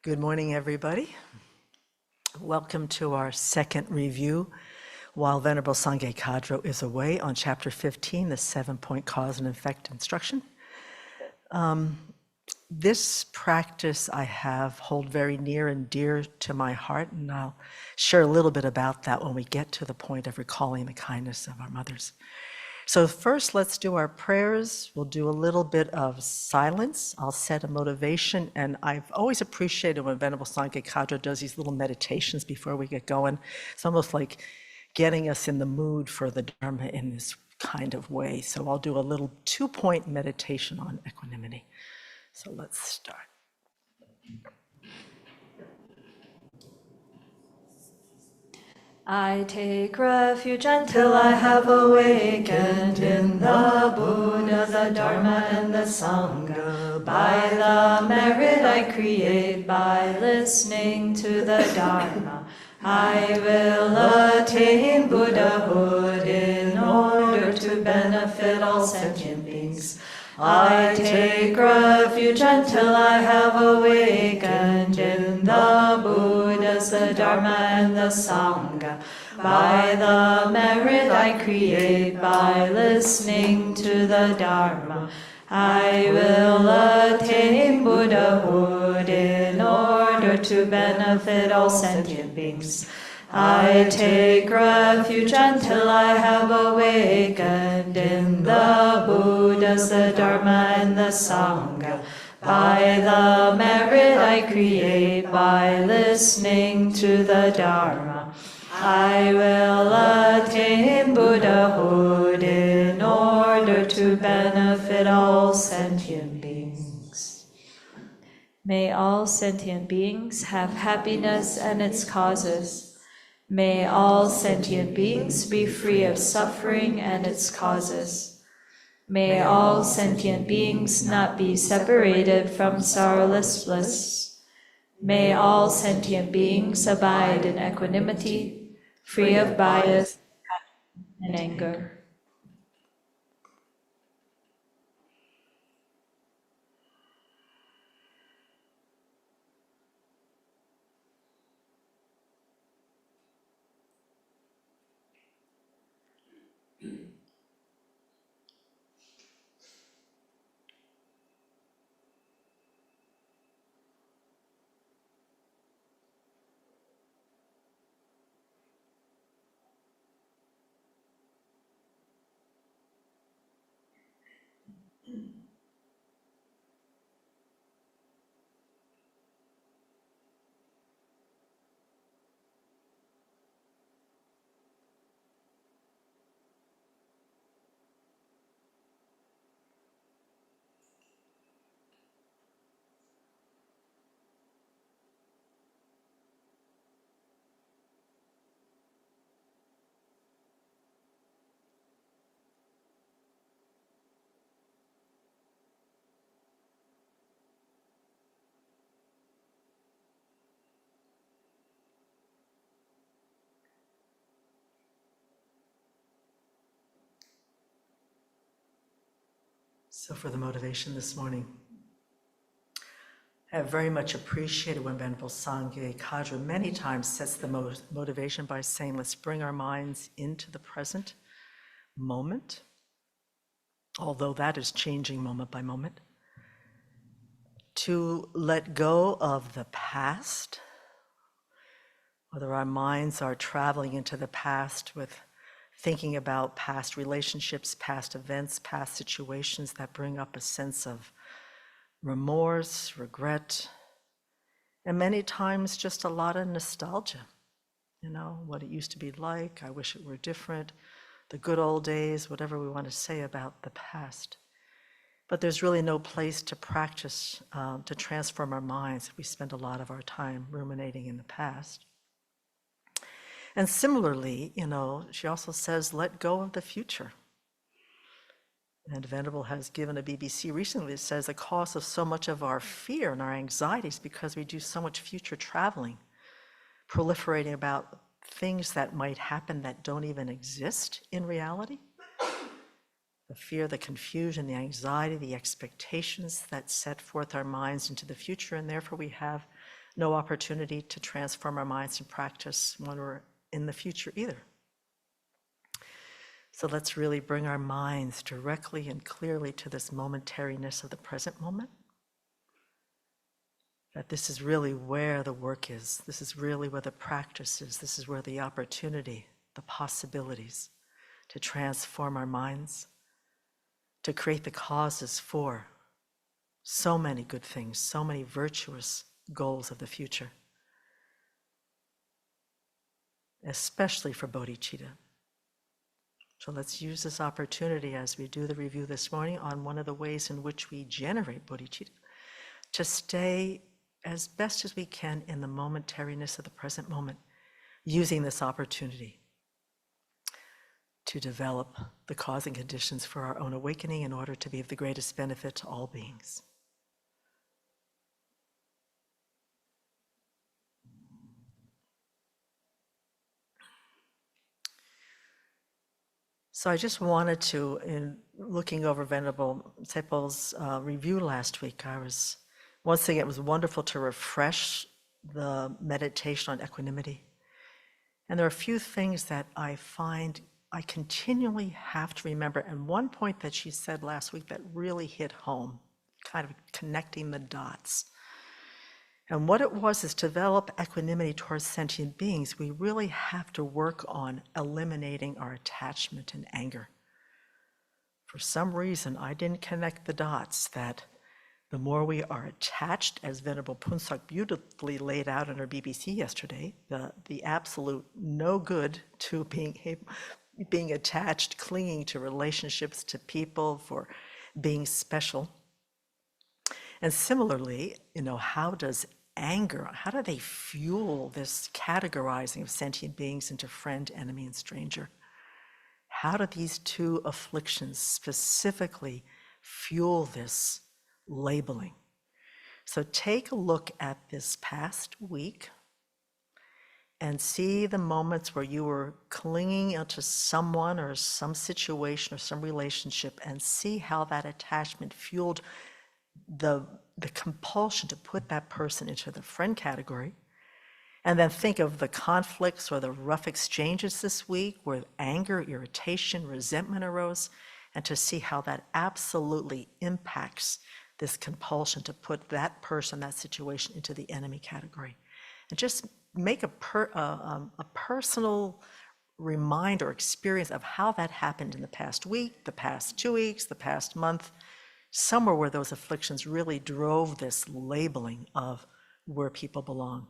Good morning, everybody. Welcome to our second review while Venerable Sangye Kadro is away on Chapter 15, the 7-point cause and effect instruction. This practice I hold very near and dear to my heart, and I'll share a little bit about that when we get to the point of recalling the kindness of our mothers. So first, let's do our prayers. We'll do a little bit of silence. I'll set a motivation, and I've always appreciated when Venerable Sangye Kadro does these little meditations before we get going. It's almost like getting us in the mood for the Dharma in this kind of way. So I'll do a little 2-point meditation on equanimity. So let's start. I take refuge until I have awakened in the Buddha, the Dharma, and the Sangha. By the merit I create by listening to the Dharma, I will attain Buddhahood in order to benefit all sentient beings. I take refuge until I have awakened in the Buddhas, the Dharma, and the Sangha. By the merit I create by listening to the Dharma, I will attain Buddhahood in order to benefit all sentient beings. I take refuge until I have awakened in the Buddhas, the Dharma, and the Sangha. By the merit I create by listening to the Dharma, I will attain Buddhahood in order to benefit all sentient beings. May all sentient beings have happiness and its causes. May all sentient beings be free of suffering and its causes. May all sentient beings not be separated from sorrowless bliss. May all sentient beings abide in equanimity, free of bias and anger. So for the motivation this morning, I have very much appreciated when Venerable Sangye Kadro many times sets the motivation by saying, let's bring our minds into the present moment, although that is changing moment by moment, to let go of the past, whether our minds are traveling into the past with thinking about past relationships, past events, past situations that bring up a sense of remorse, regret, and many times just a lot of nostalgia. You know, what it used to be like, I wish it were different, the good old days, whatever we want to say about the past. But there's really no place to practice, to transform our minds if we spend a lot of our time ruminating in the past. And similarly, you know, she also says, let go of the future. And Venerable has given a BBC recently that says the cause of so much of our fear and our anxieties because we do so much future traveling, proliferating about things that might happen that don't even exist in reality. The fear, the confusion, the anxiety, the expectations that set forth our minds into the future, and therefore we have no opportunity to transform our minds and practice when we're in the future either. So let's really bring our minds directly and clearly to this momentariness of the present moment. That this is really where the work is. This is really where the practice is. This is where the opportunity, the possibilities to transform our minds, to create the causes for so many good things, so many virtuous goals of the future, especially for bodhicitta. So let's use this opportunity as we do the review this morning on one of the ways in which we generate bodhicitta to stay as best as we can in the momentariness of the present moment, using this opportunity to develop the causing conditions for our own awakening in order to be of the greatest benefit to all beings. So I just wanted to, in looking over Venerable Tsepol's review last week, once again, it was wonderful to refresh the meditation on equanimity. And there are a few things that I find I continually have to remember. And one point that she said last week that really hit home, kind of connecting the dots. And what it was is to develop equanimity towards sentient beings, we really have to work on eliminating our attachment and anger. For some reason, I didn't connect the dots that the more we are attached, as Venerable Punsak beautifully laid out in her BBC yesterday, the absolute no good to being attached, clinging to relationships, to people, for being special. And similarly, how does anger, how do they fuel this categorizing of sentient beings into friend, enemy, and stranger? How do these two afflictions specifically fuel this labeling? So take a look at this past week and see the moments where you were clinging to someone or some situation or some relationship, and see how that attachment fueled the compulsion to put that person into the friend category. And then think of the conflicts or the rough exchanges this week where anger, irritation, resentment arose, and to see how that absolutely impacts this compulsion to put that person, that situation, into the enemy category. And just make a personal reminder, experience of how that happened in the past week, the past 2 weeks, the past month, somewhere where those afflictions really drove this labeling of where people belong.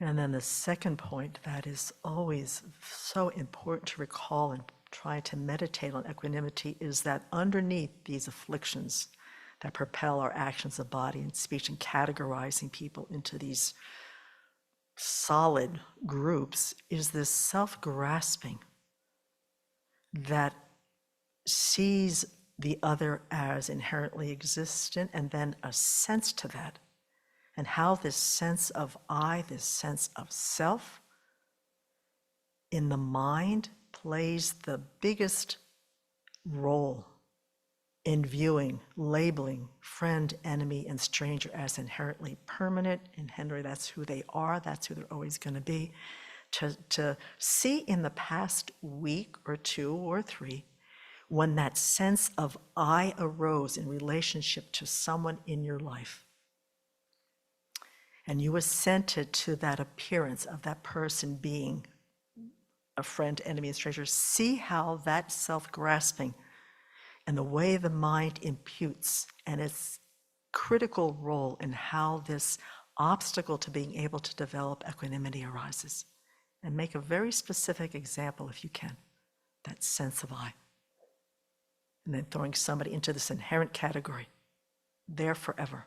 And then the second point that is always so important to recall and try to meditate on equanimity is that underneath these afflictions that propel our actions of body and speech and categorizing people into these solid groups is this self-grasping that sees the other as inherently existent, and then a sense to that. And how this sense of I, this sense of self in the mind plays the biggest role in viewing, labeling friend, enemy, and stranger as inherently permanent, inherently that's who they are, that's who they're always going to be, to see in the past week or 2 or 3 when that sense of I arose in relationship to someone in your life, and you assented to that appearance of that person being a friend, enemy, and stranger. See how that self-grasping and the way the mind imputes and its critical role in how this obstacle to being able to develop equanimity arises. And make a very specific example if you can, that sense of I. And then throwing somebody into this inherent category, there forever.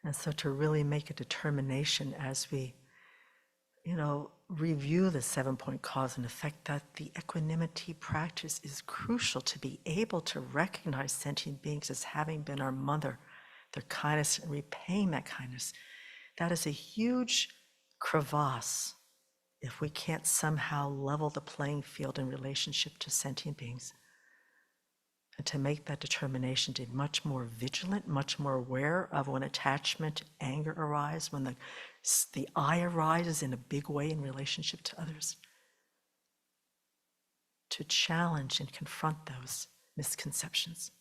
And so to really make a determination as we, review the 7-point cause and effect, that the equanimity practice is crucial to be able to recognize sentient beings as having been our mother, their kindness, and repaying that kindness. That is a huge crevasse if we can't somehow level the playing field in relationship to sentient beings. And to make that determination to be much more vigilant, much more aware of when attachment, anger arise, when the I arises in a big way in relationship to others. To challenge and confront those misconceptions.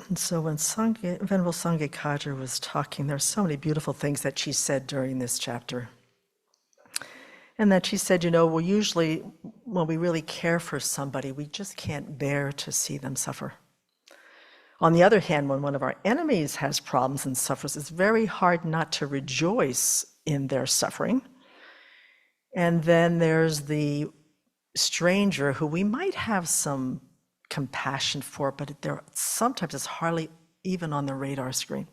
And so when Venerable Sangye Kaja was talking, there are so many beautiful things that she said during this chapter. And that she said, well, usually when we really care for somebody, we just can't bear to see them suffer. On the other hand, when one of our enemies has problems and suffers, it's very hard not to rejoice in their suffering. And then there's the stranger who we might have some compassion for, but sometimes it's hardly even on the radar screen.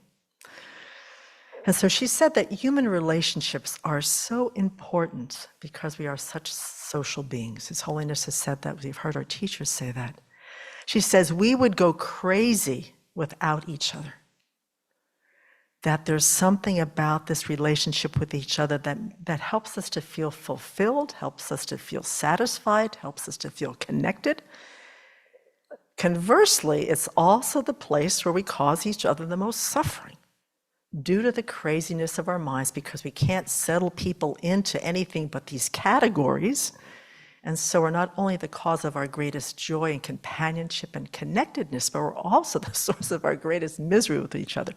And so she said that human relationships are so important because we are such social beings. His Holiness has said that. We've heard our teachers say that. She says we would go crazy without each other. That there's something about this relationship with each other that helps us to feel fulfilled, helps us to feel satisfied, helps us to feel connected. Conversely, it's also the place where we cause each other the most suffering due to the craziness of our minds, because we can't settle people into anything but these categories. And so we're not only the cause of our greatest joy and companionship and connectedness, but we're also the source of our greatest misery with each other.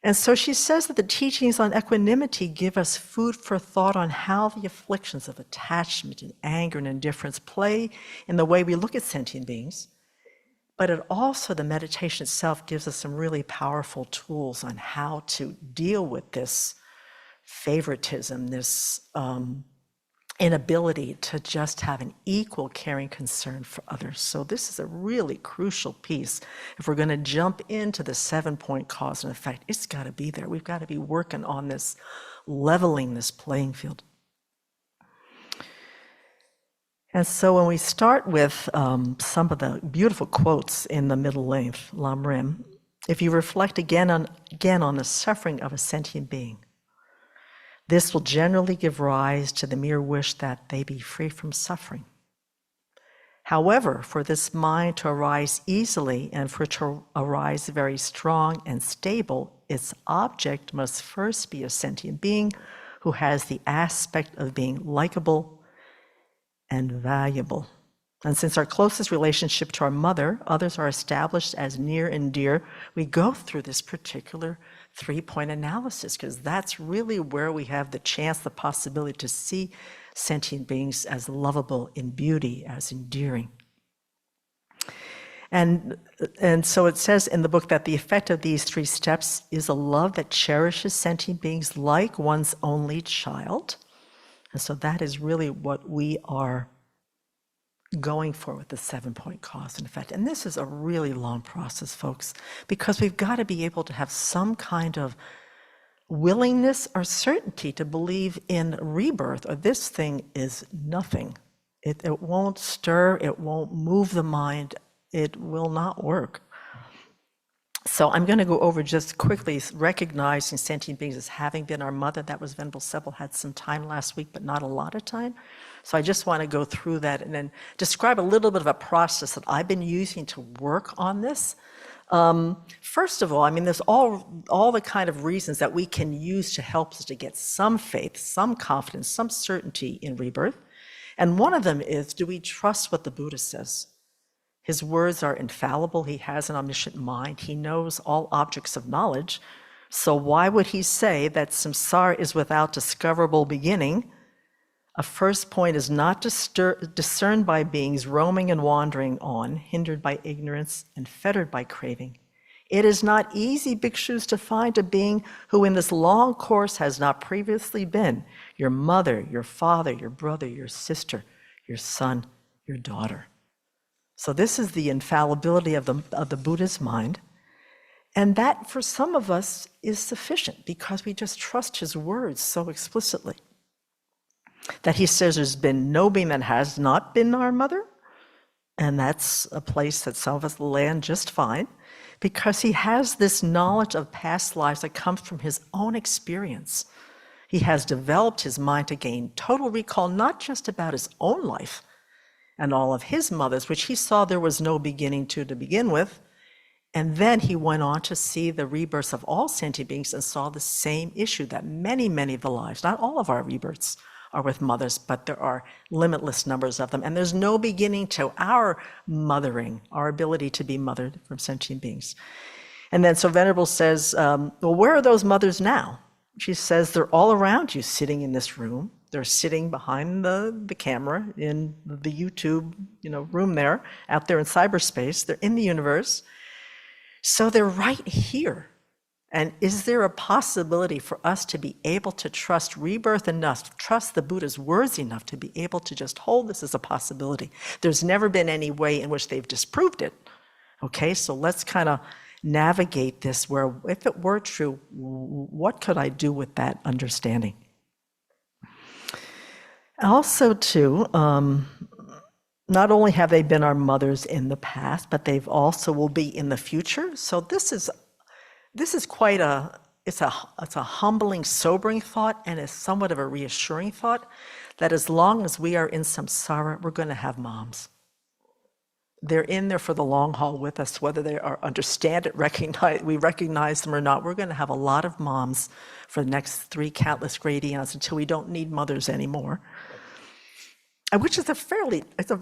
And so she says that the teachings on equanimity give us food for thought on how the afflictions of attachment and anger and indifference play in the way we look at sentient beings. But it also, the meditation itself gives us some really powerful tools on how to deal with this favoritism, this inability to just have an equal caring concern for others. So this is a really crucial piece. If we're going to jump into the 7-point cause and effect, it's got to be there. We've got to be working on this, leveling this playing field. And so when we start with some of the beautiful quotes in the Middle-Length, Lamrim, if you reflect again on the suffering of a sentient being, this will generally give rise to the mere wish that they be free from suffering. However, for this mind to arise easily and for it to arise very strong and stable, its object must first be a sentient being who has the aspect of being likable and valuable. And since our closest relationship to our mother, others are established as near and dear, we go through this particular 3-point analysis, because that's really where we have the chance, the possibility to see sentient beings as lovable in beauty, as endearing. And so it says in the book that the effect of these 3 steps is a love that cherishes sentient beings like one's only child. And so that is really what we are going for with the 7-point cause and effect. And this is a really long process, folks, because we've got to be able to have some kind of willingness or certainty to believe in rebirth, or this thing is nothing. It won't stir, it won't move the mind, it will not work. So I'm going to go over just quickly recognizing sentient beings as having been our mother. That was Venerable Thubten had some time last week, but not a lot of time. So I just want to go through that and then describe a little bit of a process that I've been using to work on this. First of all, I mean, there's all the kind of reasons that we can use to help us to get some faith, some confidence, some certainty in rebirth. And one of them is, do we trust what the Buddha says? His words are infallible. He has an omniscient mind. He knows all objects of knowledge. So why would he say that samsara is without discoverable beginning? A first point is not discerned by beings roaming and wandering on, hindered by ignorance and fettered by craving. It is not easy, bhikshus, to find a being who in this long course has not previously been your mother, your father, your brother, your sister, your son, your daughter. So this is the infallibility of the Buddha's mind. And that for some of us is sufficient because we just trust his words so explicitly. That he says there's been no being that has not been our mother. And that's a place that some of us land just fine because he has this knowledge of past lives that comes from his own experience. He has developed his mind to gain total recall, not just about his own life, and all of his mothers, which he saw there was no beginning to begin with. And then he went on to see the rebirths of all sentient beings and saw the same issue that many, many of the lives, not all of our rebirths are with mothers, but there are limitless numbers of them. And there's no beginning to our mothering, our ability to be mothered from sentient beings. And then so Venerable says, well, where are those mothers now? She says, they're all around you sitting in this room. They're sitting behind the camera in the YouTube, room there, out there in cyberspace. They're in the universe. So they're right here. And is there a possibility for us to be able to trust rebirth enough, trust the Buddha's words enough to be able to just hold this as a possibility? There's never been any way in which they've disproved it. Okay, so let's kind of navigate this where if it were true, what could I do with that understanding? Also, too, not only have they been our mothers in the past, but they've also will be in the future. So this is quite it's a humbling, sobering thought, and it's somewhat of a reassuring thought that as long as we are in samsara, we're going to have moms. They're in there for the long haul with us, whether they understand it, we recognize them or not. We're going to have a lot of moms for the next 3 countless great eons until we don't need mothers anymore, which is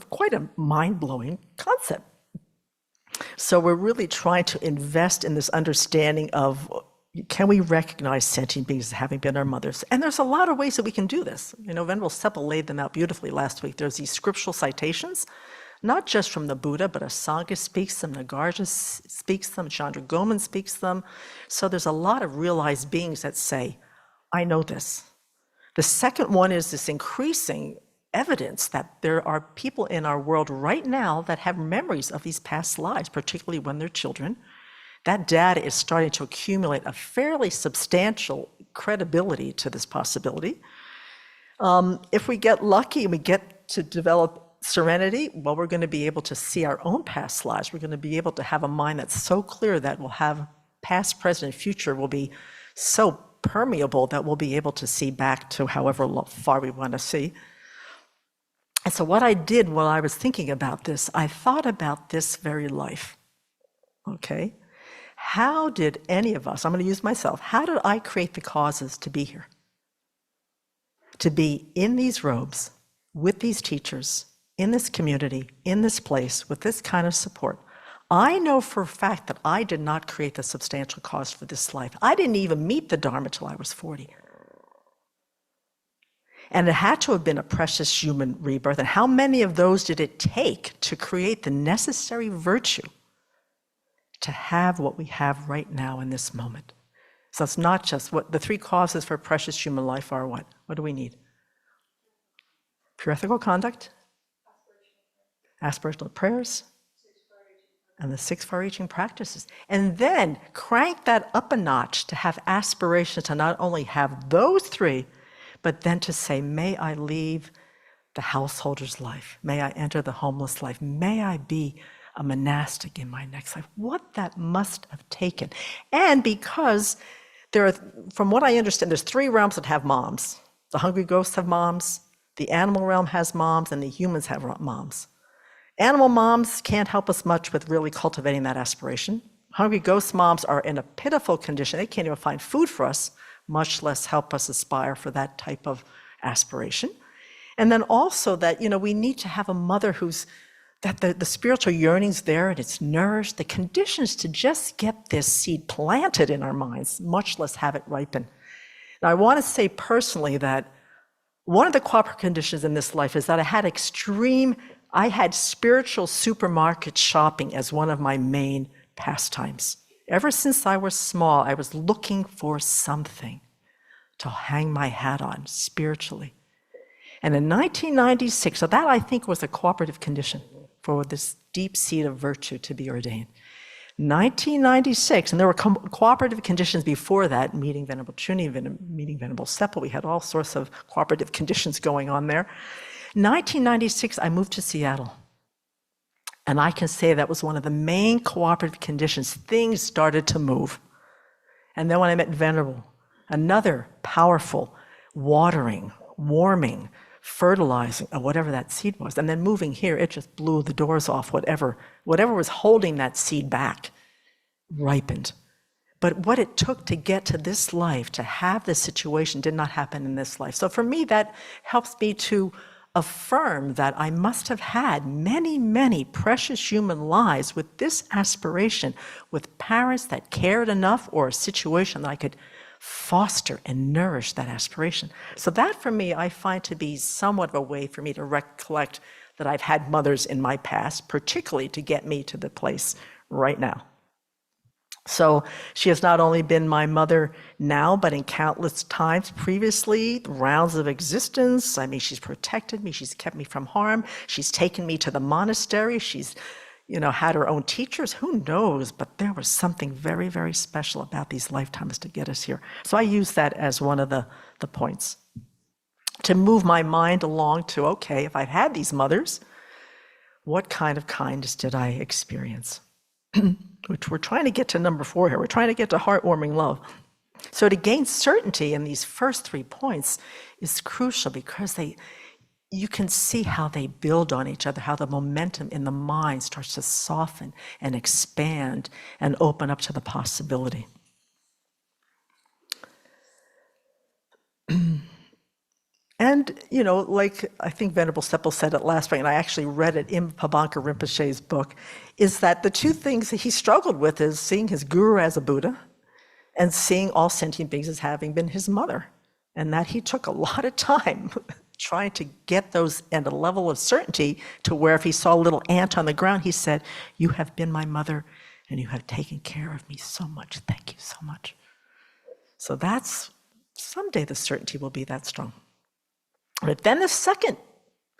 quite a mind-blowing concept. So we're really trying to invest in this understanding of, can we recognize sentient beings as having been our mothers? And there's a lot of ways that we can do this. Venerable Thubten laid them out beautifully last week. There's these scriptural citations, not just from the Buddha, but Asanga speaks them, Nagarjuna speaks them, Chandra Goman speaks them. So there's a lot of realized beings that say, I know this. The second one is this increasing evidence that there are people in our world right now that have memories of these past lives, particularly when they're children. That data is starting to accumulate a fairly substantial credibility to this possibility. If we get lucky and we get to develop serenity, well, we're going to be able to see our own past lives. We're going to be able to have a mind that's so clear that we'll have past, present, and future will be so permeable that we'll be able to see back to however far we want to see. And so what I did while I was thinking about this, I thought about this very life, okay? How did any of us, I'm going to use myself, how did I create the causes to be here? To be in these robes, with these teachers, in this community, in this place, with this kind of support. I know for a fact that I did not create the substantial cause for this life. I didn't even meet the Dharma till I was 40. And it had to have been a precious human rebirth. And how many of those did it take to create the necessary virtue to have what we have right now in this moment? So it's not just what the three causes for precious human life are. What do we need? Pure ethical conduct, aspirational prayers, and the 6 far-reaching practices. And then crank that up a notch to have aspirations to not only have those 3, but then to say, may I leave the householder's life? May I enter the homeless life? May I be a monastic in my next life? What that must have taken. And because there are, from what I understand, there's 3 realms that have moms. The hungry ghosts have moms, the animal realm has moms, and the humans have moms. Animal moms can't help us much with really cultivating that aspiration. Hungry ghost moms are in a pitiful condition. They can't even find food for us, much less help us aspire for that type of aspiration. And then also that, we need to have a mother that the spiritual yearning's there and it's nourished, the conditions to just get this seed planted in our minds, much less have it ripen. Now, I want to say personally that one of the cooperative conditions in this life is that I had spiritual supermarket shopping as one of my main pastimes. Ever since I was small, I was looking for something to hang my hat on spiritually. And in 1996, so that I think was a cooperative condition for this deep seed of virtue to be ordained. 1996, and there were cooperative conditions before that, meeting Venerable Chuni, meeting Venerable Seppo, we had all sorts of cooperative conditions going on there. 1996, I moved to Seattle. And I can say that was one of the main cooperative conditions. Things started to move. And then when I met Venerable, another powerful watering, warming, fertilizing, or whatever that seed was. And then moving here, it just blew the doors off. Whatever was holding that seed back ripened. But what it took to get to this life, to have this situation, did not happen in this life. So for me, that helps me to affirm that I must have had many, many precious human lives with this aspiration, with parents that cared enough or a situation that I could foster and nourish that aspiration. So that for me, I find to be somewhat of a way for me to recollect that I've had mothers in my past, particularly to get me to the place right now. So she has not only been my mother now, but in countless times previously, rounds of existence. I mean, she's protected me, she's kept me from harm, she's taken me to the monastery, she's had her own teachers, who knows, but there was something very, very special about these lifetimes to get us here. So I use that as one of the points to move my mind along to, okay, if I've had these mothers, what kind of kindness did I experience? Which we're trying to get to number 4 here. We're trying to get to heartwarming love. So to gain certainty in these first 3 points is crucial because you can see how they build on each other, how the momentum in the mind starts to soften and expand and open up to the possibility. And, like I think Venerable Seppo said it last week, and I actually read it in Pabanka Rinpoche's book, is that the 2 things that he struggled with is seeing his guru as a Buddha and seeing all sentient beings as having been his mother. And that he took a lot of time trying to get those at a level of certainty to where if he saw a little ant on the ground, he said, "You have been my mother and you have taken care of me so much. Thank you so much." So someday the certainty will be that strong. But then the second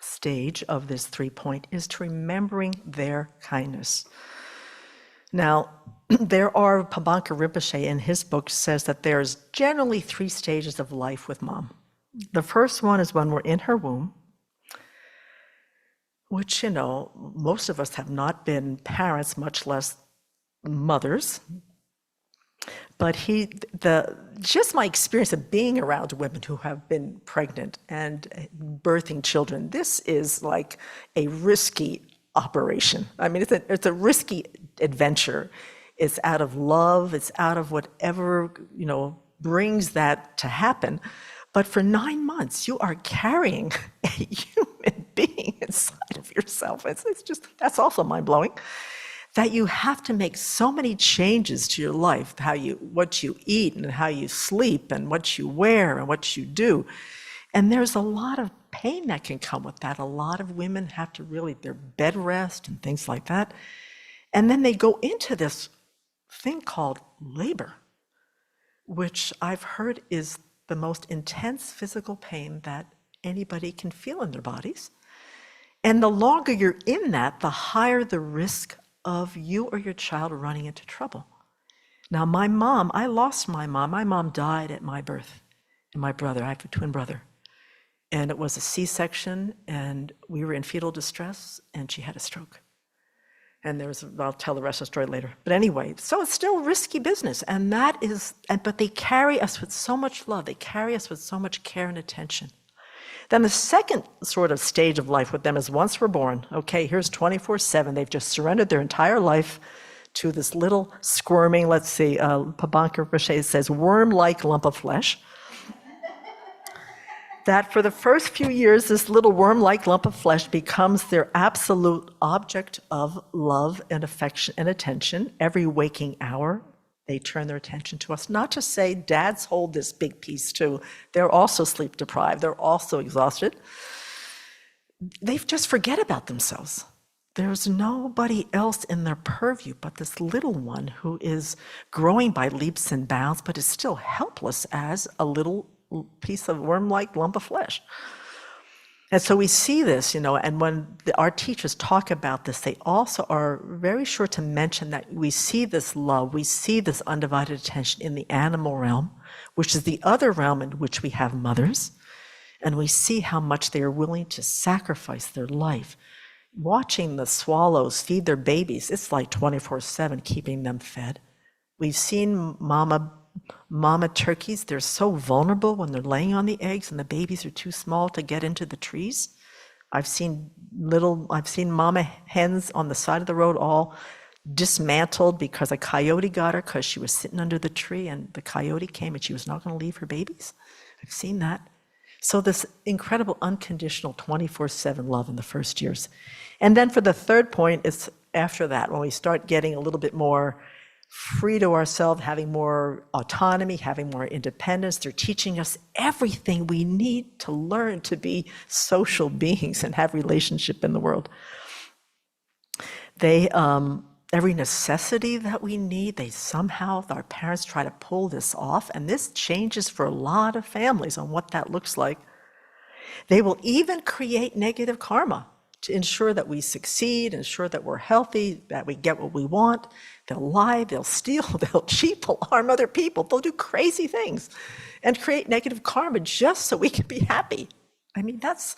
stage of this 3-point is to remembering their kindness. Now, Pabonka Rinpoche in his book says that there's generally 3 stages of life with mom. The first one is when we're in her womb, which, most of us have not been parents, much less mothers. But just my experience of being around women who have been pregnant and birthing children, this is like a risky operation. I mean, it's a risky adventure. It's out of love, it's out of whatever, brings that to happen. But for 9 months, you are carrying a human being inside of yourself. It's just, that's also mind-blowing. That you have to make so many changes to your life, what you eat and how you sleep and what you wear and what you do. And there's a lot of pain that can come with that. A lot of women have to their bed rest and things like that. And then they go into this thing called labor, which I've heard is the most intense physical pain that anybody can feel in their bodies. And the longer you're in that, the higher the risk of you or your child running into trouble. Now, I lost my mom. My mom died at my birth, and my brother, I have a twin brother. And it was a C-section, and we were in fetal distress, and she had a stroke. And I'll tell the rest of the story later. But anyway, so it's still risky business, but they carry us with so much love. They carry us with so much care and attention. Then the second sort of stage of life with them is once we're born, okay, here's 24/7. They've just surrendered their entire life to this little squirming, let's see, Pabonka Rinpoche says, worm-like lump of flesh. That for the first few years, this little worm-like lump of flesh becomes their absolute object of love and affection and attention. Every waking hour, they turn their attention to us. Not to say dads hold this big piece too. They're also sleep deprived. They're also exhausted. They just forget about themselves. There's nobody else in their purview but this little one who is growing by leaps and bounds, but is still helpless as a little piece of worm-like lump of flesh. And so we see this, and when our teachers talk about this, they also are very sure to mention that we see this love, we see this undivided attention in the animal realm, which is the other realm in which we have mothers, and we see how much they are willing to sacrifice their life. Watching the swallows feed their babies, it's like 24/7 keeping them fed. We've seen mama turkeys, they're so vulnerable when they're laying on the eggs and the babies are too small to get into the trees. I've seen mama hens on the side of the road all dismantled because a coyote got her because she was sitting under the tree and the coyote came and she was not going to leave her babies. I've seen that. So this incredible unconditional 24/7 love in the first years. And then for the third point, it's after that when we start getting a little bit more free to ourselves, having more autonomy, having more independence. They're teaching us everything we need to learn to be social beings and have relationship in the world. Every necessity that we need, our parents try to pull this off, and this changes for a lot of families on what that looks like. They will even create negative karma to ensure that we succeed, ensure that we're healthy, that we get what we want. They'll lie, they'll steal, they'll cheat, they'll harm other people, they'll do crazy things and create negative karma just so we can be happy. I mean, that's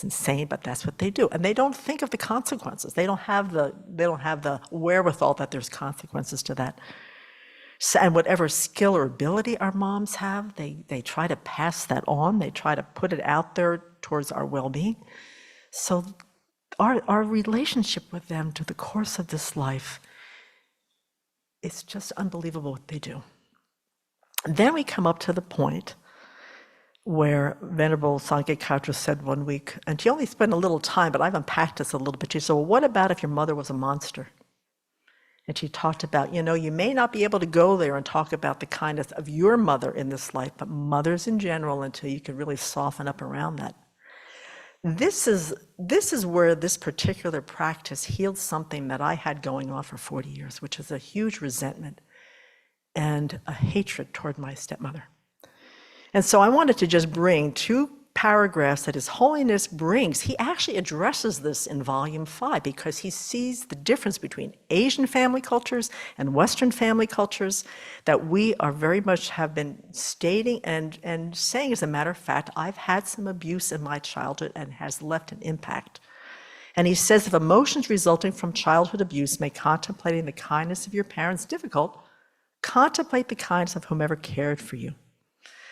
insane, but that's what they do. And they don't think of the consequences. They don't have the wherewithal that there's consequences to that. So, and whatever skill or ability our moms have, they try to pass that on. They try to put it out there towards our well-being. So our relationship with them to the course of this life, it's just unbelievable what they do. And then we come up to the point where Venerable Tsongkhapa said one week, and she only spent a little time, but I've unpacked this a little bit. She said, well, what about if your mother was a monster? And she talked about, you may not be able to go there and talk about the kindness of your mother in this life, but mothers in general, until you can really soften up around that. This is where this particular practice healed something that I had going on for 40 years, which is a huge resentment and a hatred toward my stepmother. And so I wanted to just bring two paragraphs that His Holiness brings, he actually addresses this in Volume 5 because he sees the difference between Asian family cultures and Western family cultures that we are very much have been stating and saying, as a matter of fact, I've had some abuse in my childhood and has left an impact. And he says, if emotions resulting from childhood abuse make contemplating the kindness of your parents difficult, contemplate the kindness of whomever cared for you,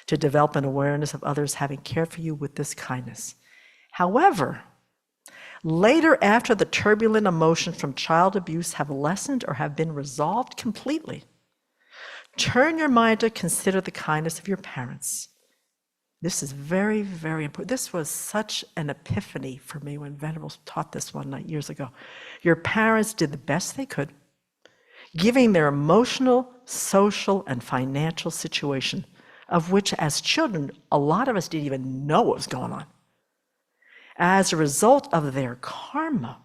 to develop an awareness of others having cared for you with this kindness. However, later, after the turbulent emotions from child abuse have lessened or have been resolved completely, turn your mind to consider the kindness of your parents. This is very, very important. This was such an epiphany for me when Venerable taught this one night years ago. Your parents did the best they could, giving their emotional, social, and financial situation, of which as children, a lot of us didn't even know what was going on. As a result of their karma,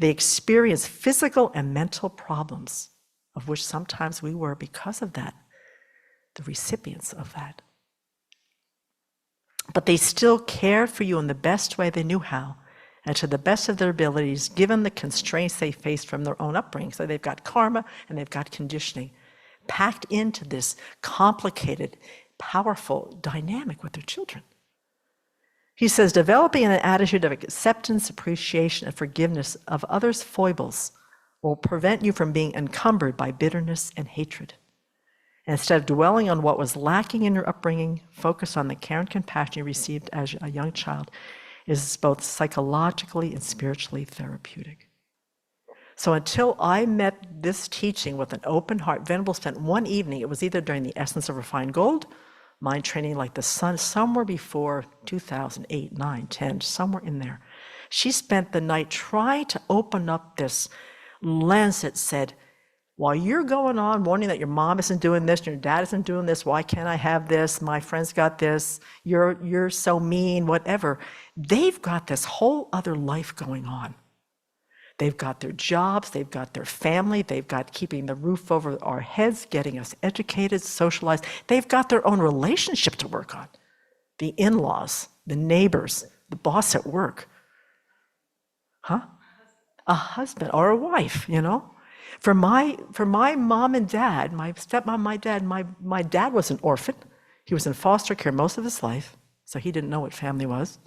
they experienced physical and mental problems, of which sometimes we were, because of that, the recipients of that. But they still cared for you in the best way they knew how, and to the best of their abilities, given the constraints they faced from their own upbringing. So they've got karma and they've got conditioning packed into this complicated, powerful dynamic with their children. He says, developing an attitude of acceptance, appreciation, and forgiveness of others' foibles will prevent you from being encumbered by bitterness and hatred. And instead of dwelling on what was lacking in your upbringing, focus on the care and compassion you received as a young child. It is both psychologically and spiritually therapeutic. So until I met this teaching with an open heart, Venerable spent one evening, it was either during the Essence of Refined Gold, mind training like the sun, somewhere before 2008, 9, 10, somewhere in there. She spent the night trying to open up this lens that said, while you're going on warning that your mom isn't doing this, your dad isn't doing this, why can't I have this, my friend's got this, you're so mean, whatever, they've got this whole other life going on. They've got their jobs, they've got their family, they've got keeping the roof over our heads, getting us educated, socialized. They've got their own relationship to work on. The in-laws, the neighbors, the boss at work. A husband or a wife, you know? For my mom and dad, my stepmom, my dad was an orphan. He was in foster care most of his life, so he didn't know what family was.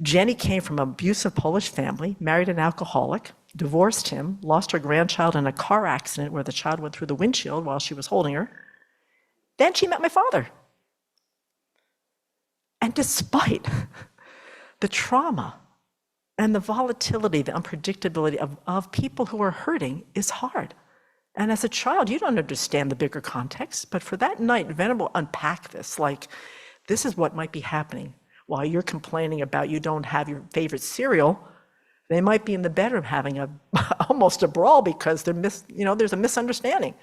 Jenny came from an abusive Polish family, married an alcoholic, divorced him, lost her grandchild in a car accident where the child went through the windshield while she was holding her. Then she met my father. And despite the trauma and the volatility, the unpredictability of people who are hurting is hard. And as a child, you don't understand the bigger context, but for that night, Venerable unpacked this, like, this is what might be happening. While you're complaining about you don't have your favorite cereal, they might be in the bedroom having almost a brawl because there's a misunderstanding.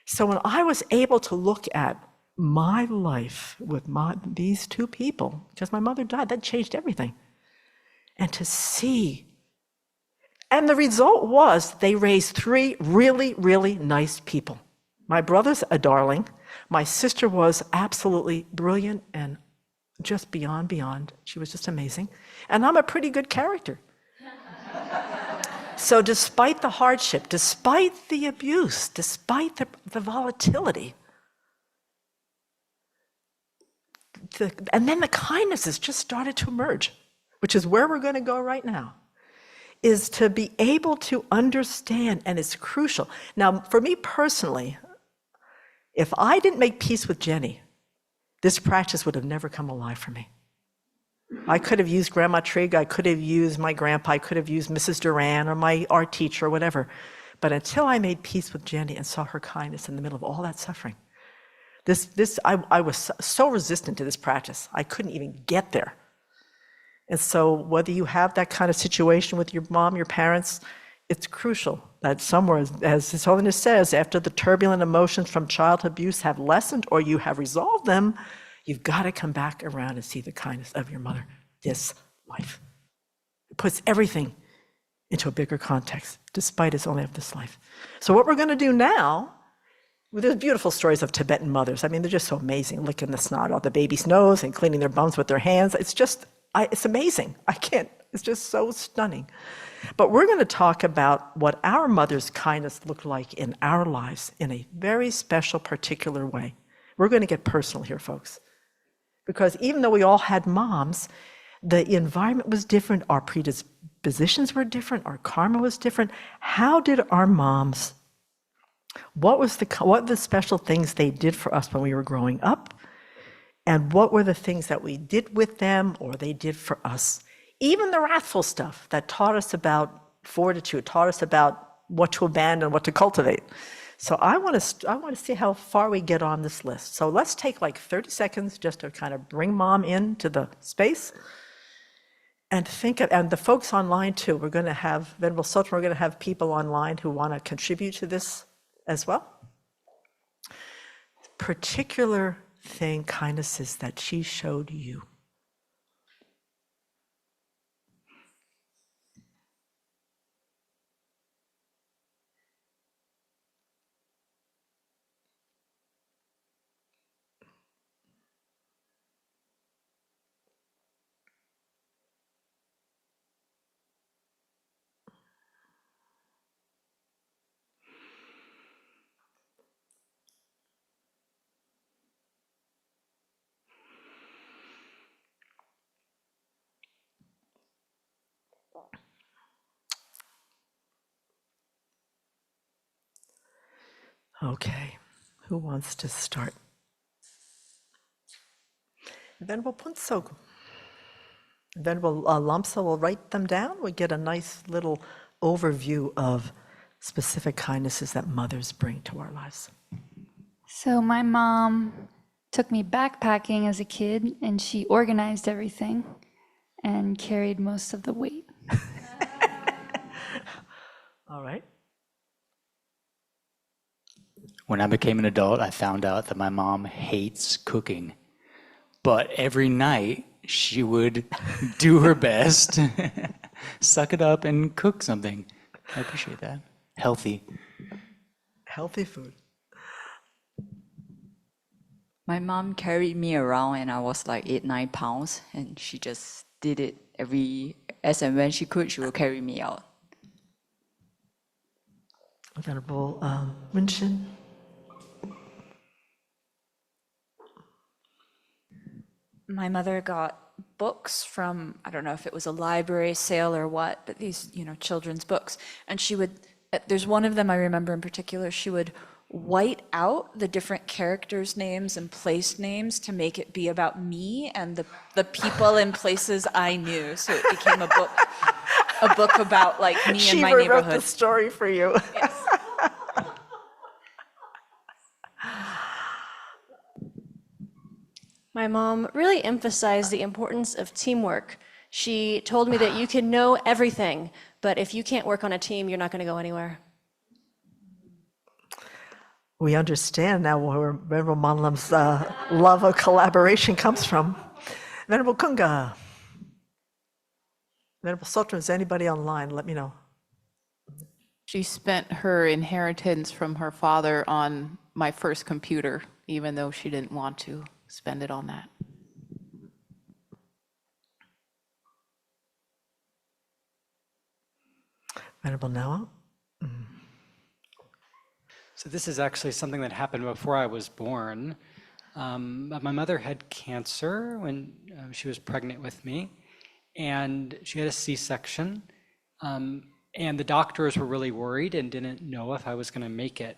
So when I was able to look at my life with these two people, because my mother died, that changed everything. And to see, and the result was they raised 3 really, really nice people. My brother's a darling. My sister was absolutely brilliant and just beyond. She was just amazing. And I'm a pretty good character. So despite the hardship, despite the abuse, despite the volatility, and then the kindnesses just started to emerge, which is where we're going to go right now, is to be able to understand, and it's crucial. Now, for me personally, if I didn't make peace with Jenny, this practice would have never come alive for me. I could have used Grandma Trigg, I could have used my grandpa, I could have used Mrs. Duran or my art teacher or whatever. But until I made peace with Jenny and saw her kindness in the middle of all that suffering, I was so resistant to this practice, I couldn't even get there. And so whether you have that kind of situation with your mom, your parents, it's crucial that somewhere, as His Holiness says, after the turbulent emotions from childhood abuse have lessened or you have resolved them, you've got to come back around and see the kindness of your mother this life. It puts everything into a bigger context, despite it's only of this life. So what we're going to do now Well, there's beautiful stories of Tibetan mothers. I mean, they're just so amazing, licking the snot off the baby's nose and cleaning their bums with their hands. It's just, it's amazing. It's just so stunning. But we're going to talk about what our mother's kindness looked like in our lives in a very special, particular way. We're going to get personal here, folks. Because even though we all had moms, the environment was different, our predispositions were different, our karma was different. How did our moms, what were the special things they did for us when we were growing up? And what were the things that we did with them or they did for us? Even the wrathful stuff that taught us about fortitude, taught us about what to abandon, what to cultivate. So I want to see how far we get on this list. So let's take like 30 seconds just to kind of bring mom into the space and and the folks online too. We're going to have, Venerable Thubten, we're going to have people online who want to contribute to this as well. Particular thing, kindnesses that she showed you. Okay, who wants to start? Venerable Punsog. Venerable Lamsa will write them down. We get a nice little overview of specific kindnesses that mothers bring to our lives. So my mom took me backpacking as a kid, and she organized everything and carried most of the weight. All right. When I became an adult, I found out that my mom hates cooking. But every night, she would do her best, suck it up, and cook something. I appreciate that. Healthy. Healthy food. My mom carried me around and I was like 8-9 pounds, and she just did it as and when she could, she would carry me out. Venerable Winshin. My mother got books from, I don't know if it was a library sale or what, but these, children's books. And she would, there's one of them I remember in particular, she would white out the different characters' names and place names to make it be about me and the people and places I knew. So it became a book about like me and my She neighborhood. wrote the story for you. Yes. My mom really emphasized the importance of teamwork. She told me that you can know everything, but if you can't work on a team, you're not going to go anywhere. We understand now where Venerable Manlam's love of collaboration comes from. Venerable Kunga. Venerable Thubten, is anybody online? Let me know. She spent her inheritance from her father on my first computer, even though she didn't want to spend it on that. Venerable Noah. So this is actually something that happened before I was born. My mother had cancer when she was pregnant with me, and she had a C-section. And the doctors were really worried and didn't know if I was going to make it.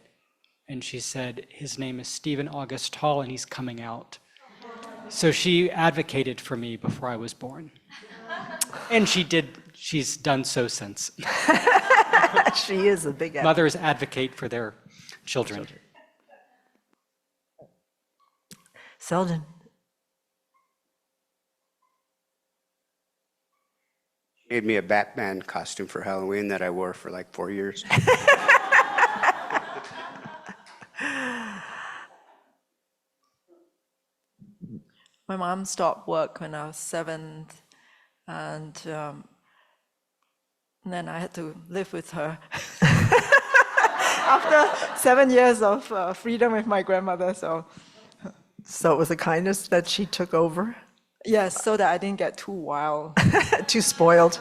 And she said, his name is Stephen August Tall, and he's coming out. So she advocated for me before I was born. And she's done so since. She is a big advocate. Mothers advocate for their children. Selden. She made me a Batman costume for Halloween that I wore for like 4 years. My mom stopped work when I was 7, and then I had to live with her. after 7 years of freedom with my grandmother. So So it was a kindness that she took over, yes, so that I didn't get too wild. too spoiled.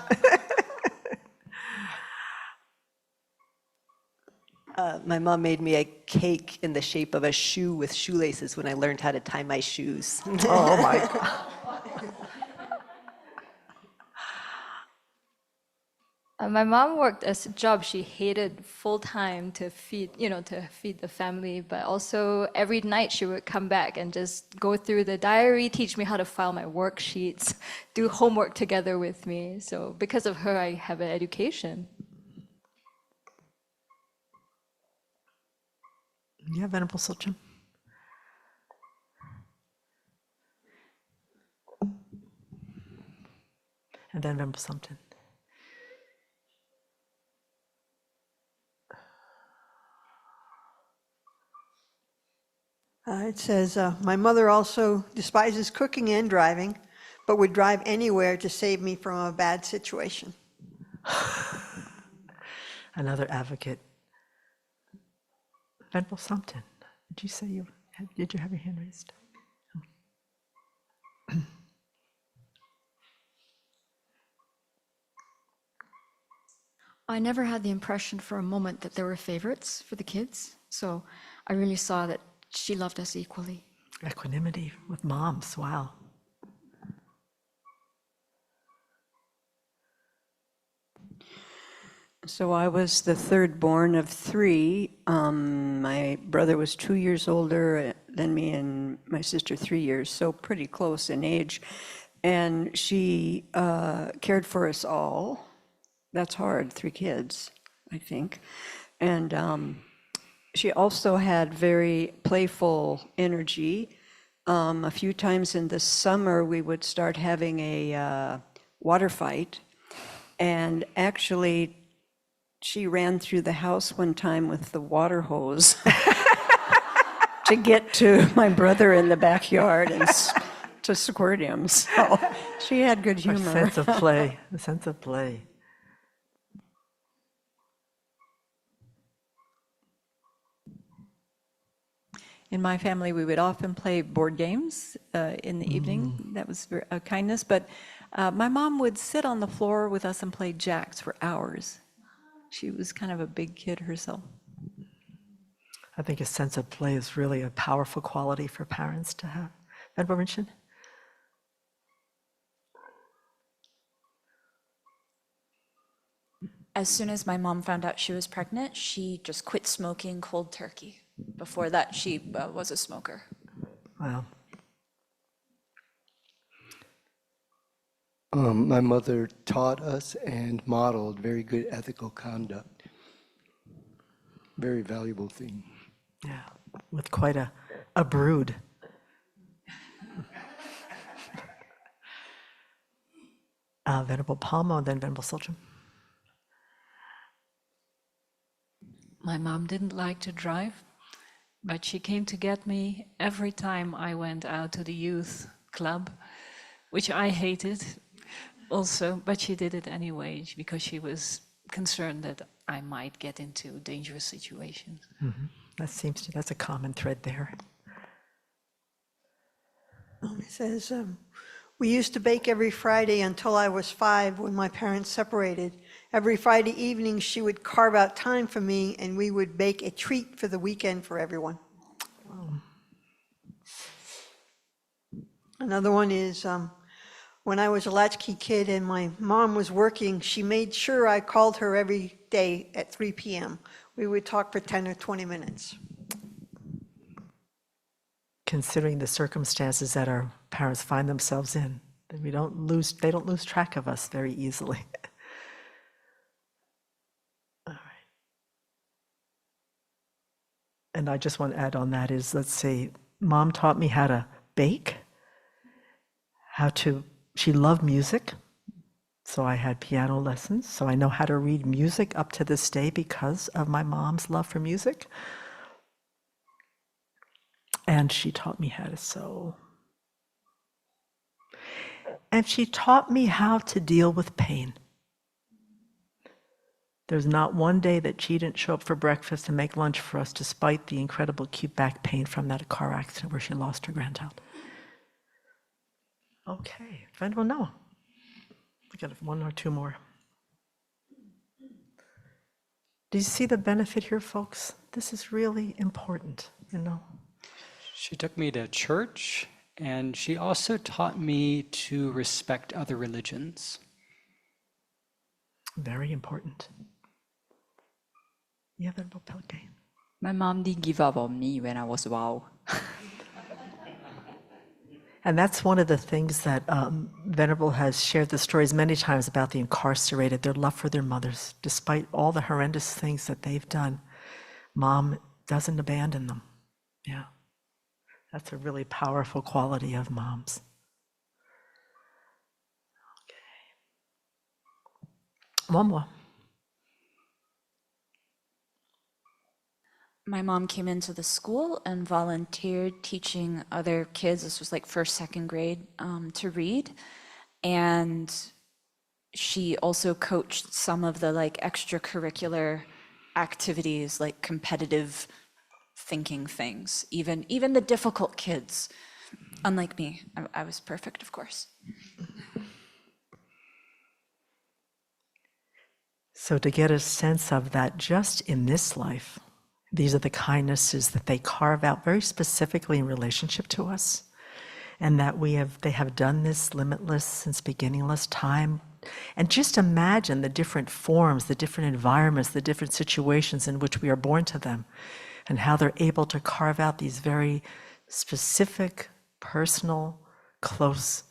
My mom made me a cake in the shape of a shoe with shoelaces when I learned how to tie my shoes. Oh my God. My mom worked as a job she hated full time to feed, to feed the family. But also every night she would come back and just go through the diary, teach me how to file my worksheets, do homework together with me. So because of her, I have an education. Yeah, Venerable Thubten. And then Venerable Thubten. It says, my mother also despises cooking and driving, but would drive anywhere to save me from a bad situation. Another advocate. Venerable Thubten, did you have your hand raised? I never had the impression for a moment that there were favorites for the kids, so I really saw that she loved us equally. Equanimity with moms, wow. So I was the third born of three. My brother was 2 years older than me and my sister 3 years, so pretty close in age. And she cared for us all. That's hard, 3 kids, I think. And she also had very playful energy. A few times in the summer, we would start having a water fight. And actually, she ran through the house one time with the water hose to get to my brother in the backyard and to squirt him. So she had good humor. A sense of play, a sense of play. In my family, we would often play board games in the evening. That was a kindness. But my mom would sit on the floor with us and play jacks for hours. She was kind of a big kid herself. I think a sense of play is really a powerful quality for parents to have. Venerable Rinchen? As soon as my mom found out she was pregnant, she just quit smoking cold turkey. Before that, she was a smoker. Wow. My mother taught us and modeled very good ethical conduct. Very valuable thing. Yeah, with quite a brood. Venerable Palmo, and then Venerable Thubten. My mom didn't like to drive, but she came to get me every time I went out to the youth club, which I hated also, but she did it anyway because she was concerned that I might get into dangerous situations. Mm-hmm. That's a common thread there. It says, we used to bake every Friday until I was 5 when my parents separated. Every Friday evening, she would carve out time for me and we would bake a treat for the weekend for everyone. Another one is, when I was a latchkey kid and my mom was working, she made sure I called her every day at 3 p.m. We would talk for 10 or 20 minutes. Considering the circumstances that our parents find themselves in, they don't lose track of us very easily. All right. And I just want to add on that is, let's say, Mom taught me how to bake, she loved music, so I had piano lessons, so I know how to read music up to this day because of my mom's love for music. And she taught me how to sew. And she taught me how to deal with pain. There's not one day that she didn't show up for breakfast and make lunch for us, despite the incredible acute back pain from that car accident where she lost her grandchild. Okay, Venerable Noah. We got one or two more. Do you see the benefit here, folks? This is really important, you know. She took me to church, and she also taught me to respect other religions. Very important. Yeah, Venerable Pelke. My mom didn't give up on me when I was wild. And that's one of the things that Venerable has shared the stories many times about the incarcerated, their love for their mothers. Despite all the horrendous things that they've done, Mom doesn't abandon them. Yeah. That's a really powerful quality of moms. Okay. One more. My mom came into the school and volunteered teaching other kids, this was like first, second grade, to read. And she also coached some of the like extracurricular activities, like competitive thinking things, even the difficult kids. Unlike me, I was perfect, of course. So to get a sense of that just in this life, these are the kindnesses that they carve out very specifically in relationship to us, and that they have done this limitless since beginningless time. And just imagine the different forms, the different environments, the different situations in which we are born to them, and how they're able to carve out these very specific, personal, close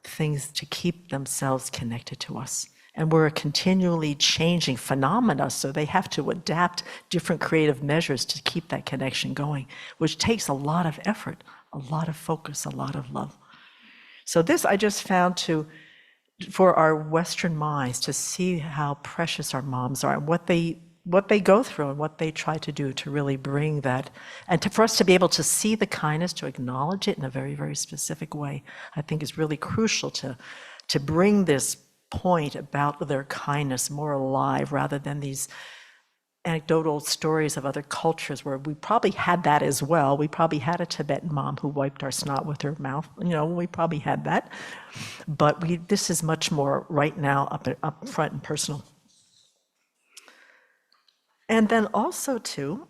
things to keep themselves connected to us. And we're a continually changing phenomena, so they have to adapt different creative measures to keep that connection going, which takes a lot of effort, a lot of focus, a lot of love. So this I just found for our Western minds to see how precious our moms are and what they go through and what they try to do to really bring that, and for us to be able to see the kindness, to acknowledge it in a very, very specific way, I think is really crucial to bring this point about their kindness more alive, rather than these anecdotal stories of other cultures where we probably had that as well. We probably had a Tibetan mom who wiped our snot with her mouth. You know, we probably had that. But this is much more right now up front and personal. And then also too,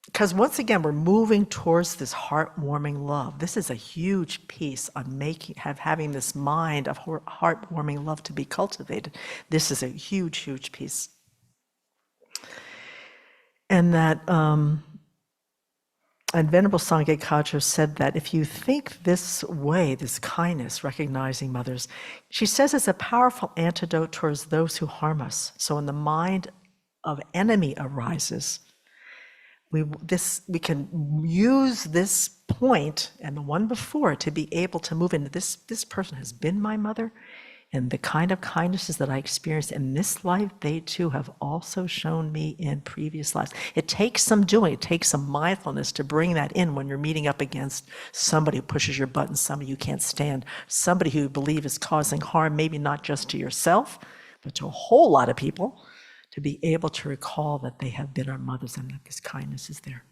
because once again, we're moving towards this heartwarming love. This is a huge piece on having this mind of heartwarming love to be cultivated. This is a huge, huge piece. And that, and Venerable Sangye Khajo said that if you think this way, this kindness, recognizing mothers, she says it's a powerful antidote towards those who harm us. So when the mind of enemy arises, we can use this point and the one before to be able to move into this person has been my mother, and the kind of kindnesses that I experienced in this life, they too have also shown me in previous lives. It takes some doing, it takes some mindfulness to bring that in when you're meeting up against somebody who pushes your buttons, somebody you can't stand, somebody who you believe is causing harm, maybe not just to yourself, but to a whole lot of people. To be able to recall that they have been our mothers and that this kindness is there.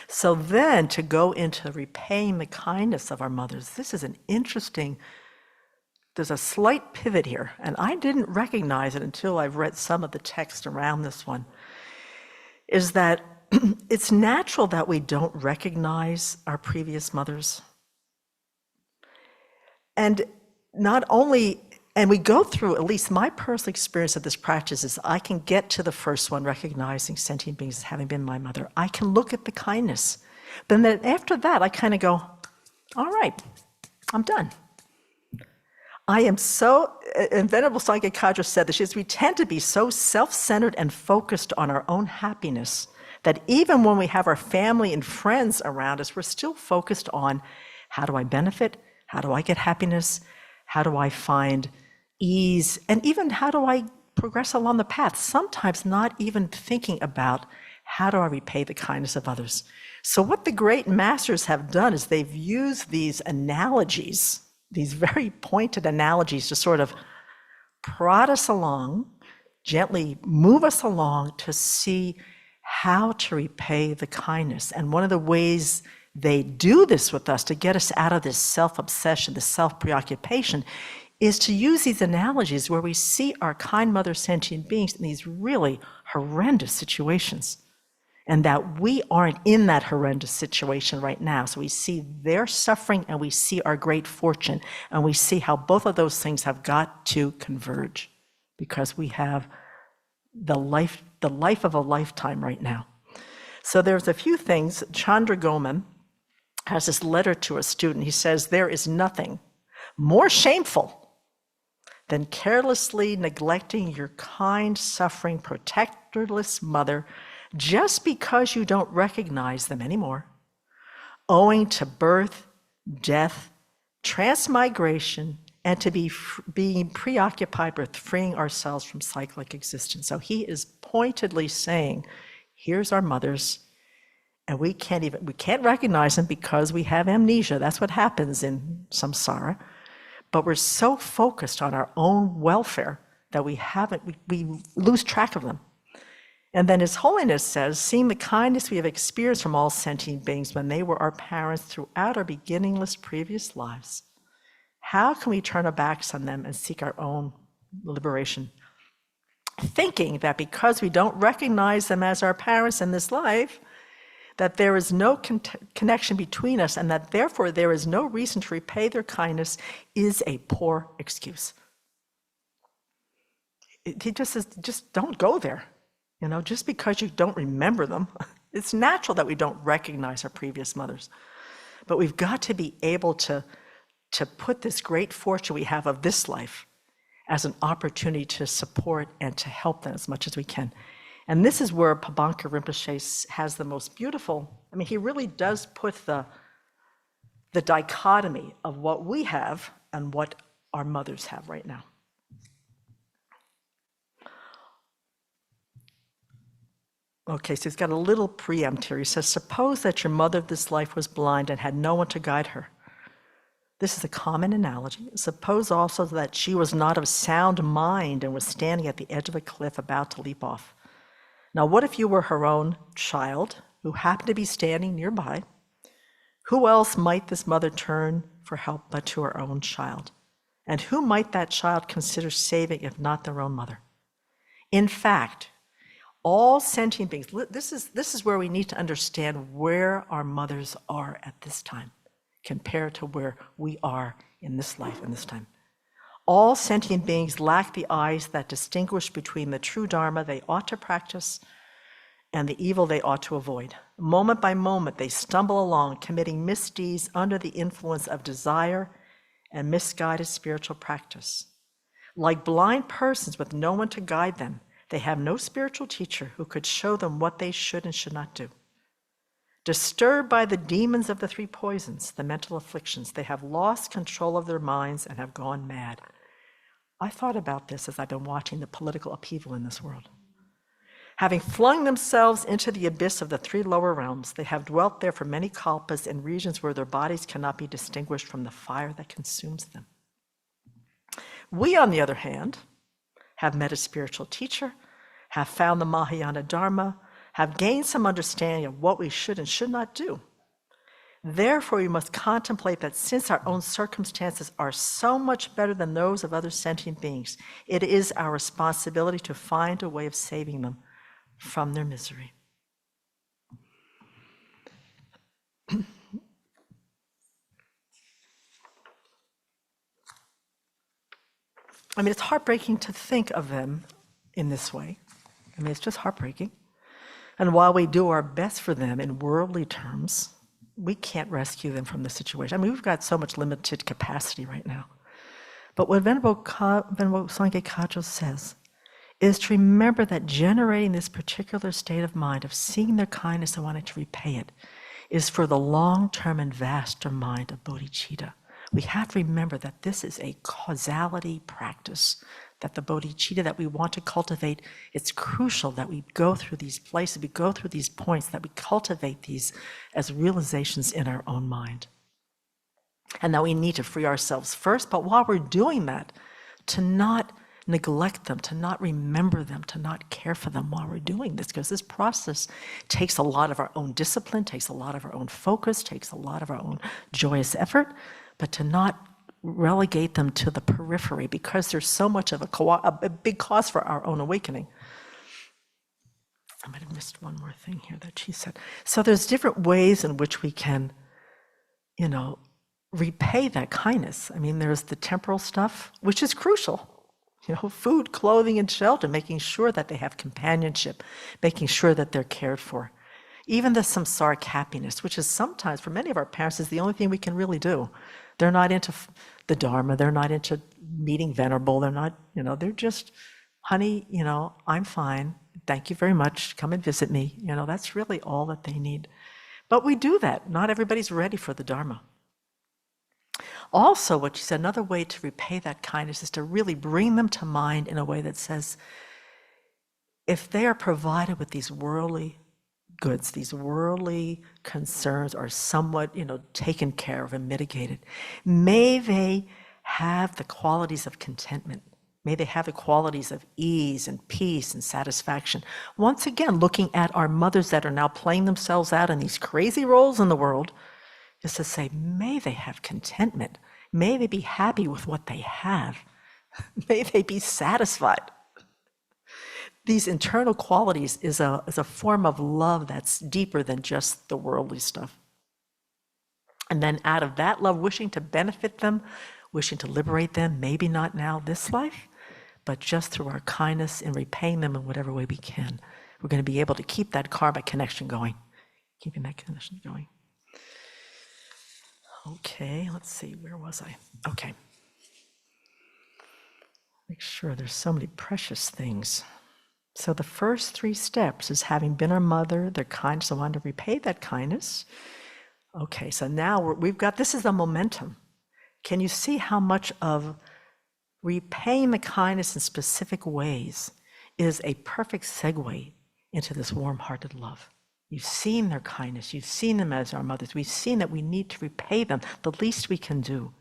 So then to go into repaying the kindness of our mothers, this is an interesting, there's a slight pivot here, and I didn't recognize it until I've read some of the text around this one, is that it's natural that we don't recognize our previous mothers. And not only, and we go through, at least my personal experience of this practice is I can get to the first one, recognizing sentient beings as having been my mother. I can look at the kindness. Then after that, I kind of go, all right, I'm done. I am so, and Venerable Sangye Khajo said this, we tend to be so self-centered and focused on our own happiness that even when we have our family and friends around us, we're still focused on how do I benefit? How do I get happiness? How do I find ease? And even how do I progress along the path? Sometimes not even thinking about how do I repay the kindness of others. So what the great masters have done is they've used these analogies, these very pointed analogies to sort of prod us along, gently move us along to see how to repay the kindness. And one of the ways they do this with us to get us out of this self-obsession, this self-preoccupation, is to use these analogies where we see our kind mother sentient beings in these really horrendous situations, and that we aren't in that horrendous situation right now. So we see their suffering and we see our great fortune, and we see how both of those things have got to converge, because we have the life of a lifetime right now. So there's a few things. Chandra Goman has this letter to a student. He says, there is nothing more shameful than carelessly neglecting your kind, suffering, protectorless mother just because you don't recognize them anymore, owing to birth, death, transmigration, and to being preoccupied with freeing ourselves from cyclic existence. So he is pointedly saying, here's our mothers, and we can't recognize them because we have amnesia. That's what happens in samsara. But we're so focused on our own welfare that we lose track of them. And then His Holiness says, seeing the kindness we have experienced from all sentient beings when they were our parents throughout our beginningless previous lives, how can we turn our backs on them and seek our own liberation? Thinking that because we don't recognize them as our parents in this life, that there is no connection between us, and that therefore there is no reason to repay their kindness, is a poor excuse. He just says, just don't go there. Just because you don't remember them, it's natural that we don't recognize our previous mothers. But we've got to be able to put this great fortune we have of this life as an opportunity to support and to help them as much as we can. And this is where Pabanka Rinpoche has the most beautiful, he really does put the dichotomy of what we have and what our mothers have right now. Okay, so he's got a little preempt here. He says, suppose that your mother of this life was blind and had no one to guide her. This is a common analogy. Suppose also that she was not of sound mind and was standing at the edge of a cliff about to leap off. Now, what if you were her own child who happened to be standing nearby? Who else might this mother turn for help but to her own child? And who might that child consider saving if not their own mother? In fact, all sentient beings, this is where we need to understand where our mothers are at this time compared to where we are in this life and this time. All sentient beings lack the eyes that distinguish between the true Dharma they ought to practice and the evil they ought to avoid. Moment by moment, they stumble along, committing misdeeds under the influence of desire and misguided spiritual practice. Like blind persons with no one to guide them, they have no spiritual teacher who could show them what they should and should not do. Disturbed by the demons of the three poisons, the mental afflictions, they have lost control of their minds and have gone mad. I thought about this as I've been watching the political upheaval in this world. Having flung themselves into the abyss of the three lower realms, they have dwelt there for many kalpas in regions where their bodies cannot be distinguished from the fire that consumes them. We, on the other hand, have met a spiritual teacher, have found the Mahayana Dharma, have gained some understanding of what we should and should not do. Therefore, we must contemplate that since our own circumstances are so much better than those of other sentient beings, it is our responsibility to find a way of saving them from their misery. It's heartbreaking to think of them in this way. It's just heartbreaking. And while we do our best for them in worldly terms, we can't rescue them from the situation. We've got so much limited capacity right now. But what Venerable Sangye Kajo says is to remember that generating this particular state of mind of seeing their kindness and wanting to repay it is for the long-term and vaster mind of bodhicitta. We have to remember that this is a causality practice, that the bodhicitta that we want to cultivate, it's crucial that we go through these places, we go through these points, that we cultivate these as realizations in our own mind. And that we need to free ourselves first, but while we're doing that, to not neglect them, to not remember them, to not care for them while we're doing this, because this process takes a lot of our own discipline, takes a lot of our own focus, takes a lot of our own joyous effort, but to not relegate them to the periphery because there's so much of a big cause for our own awakening. I might have missed one more thing here that she said. So there's different ways in which we can, repay that kindness. I mean, there's the temporal stuff, which is crucial. Food, clothing, and shelter, making sure that they have companionship, making sure that they're cared for. Even the samsaric happiness, which is sometimes, for many of our parents, is the only thing we can really do. They're not into the Dharma, they're not into meeting Venerable, they're not, they're just, honey, I'm fine, thank you very much, come and visit me. That's really all that they need. But we do that. Not everybody's ready for the Dharma. Also, what she said, another way to repay that kindness is to really bring them to mind in a way that says, if they are provided with these worldly goods, these worldly concerns are somewhat, taken care of and mitigated, may they have the qualities of contentment. May they have the qualities of ease and peace and satisfaction. Once again, looking at our mothers that are now playing themselves out in these crazy roles in the world, just to say, may they have contentment. May they be happy with what they have. May they be satisfied. These internal qualities is a form of love that's deeper than just the worldly stuff. And then out of that love, wishing to benefit them, wishing to liberate them, maybe not now this life, but just through our kindness in repaying them in whatever way we can. We're going to be able to keep that karmic connection going. Keeping that connection going. Okay, let's see, where was I? Okay. Make sure there's so many precious things. So the first 3 steps is having been our mother, their kindness, I want to repay that kindness. Okay, so now we've got, this is the momentum. Can you see how much of repaying the kindness in specific ways is a perfect segue into this warm-hearted love? You've seen their kindness, you've seen them as our mothers, we've seen that we need to repay them, the least we can do.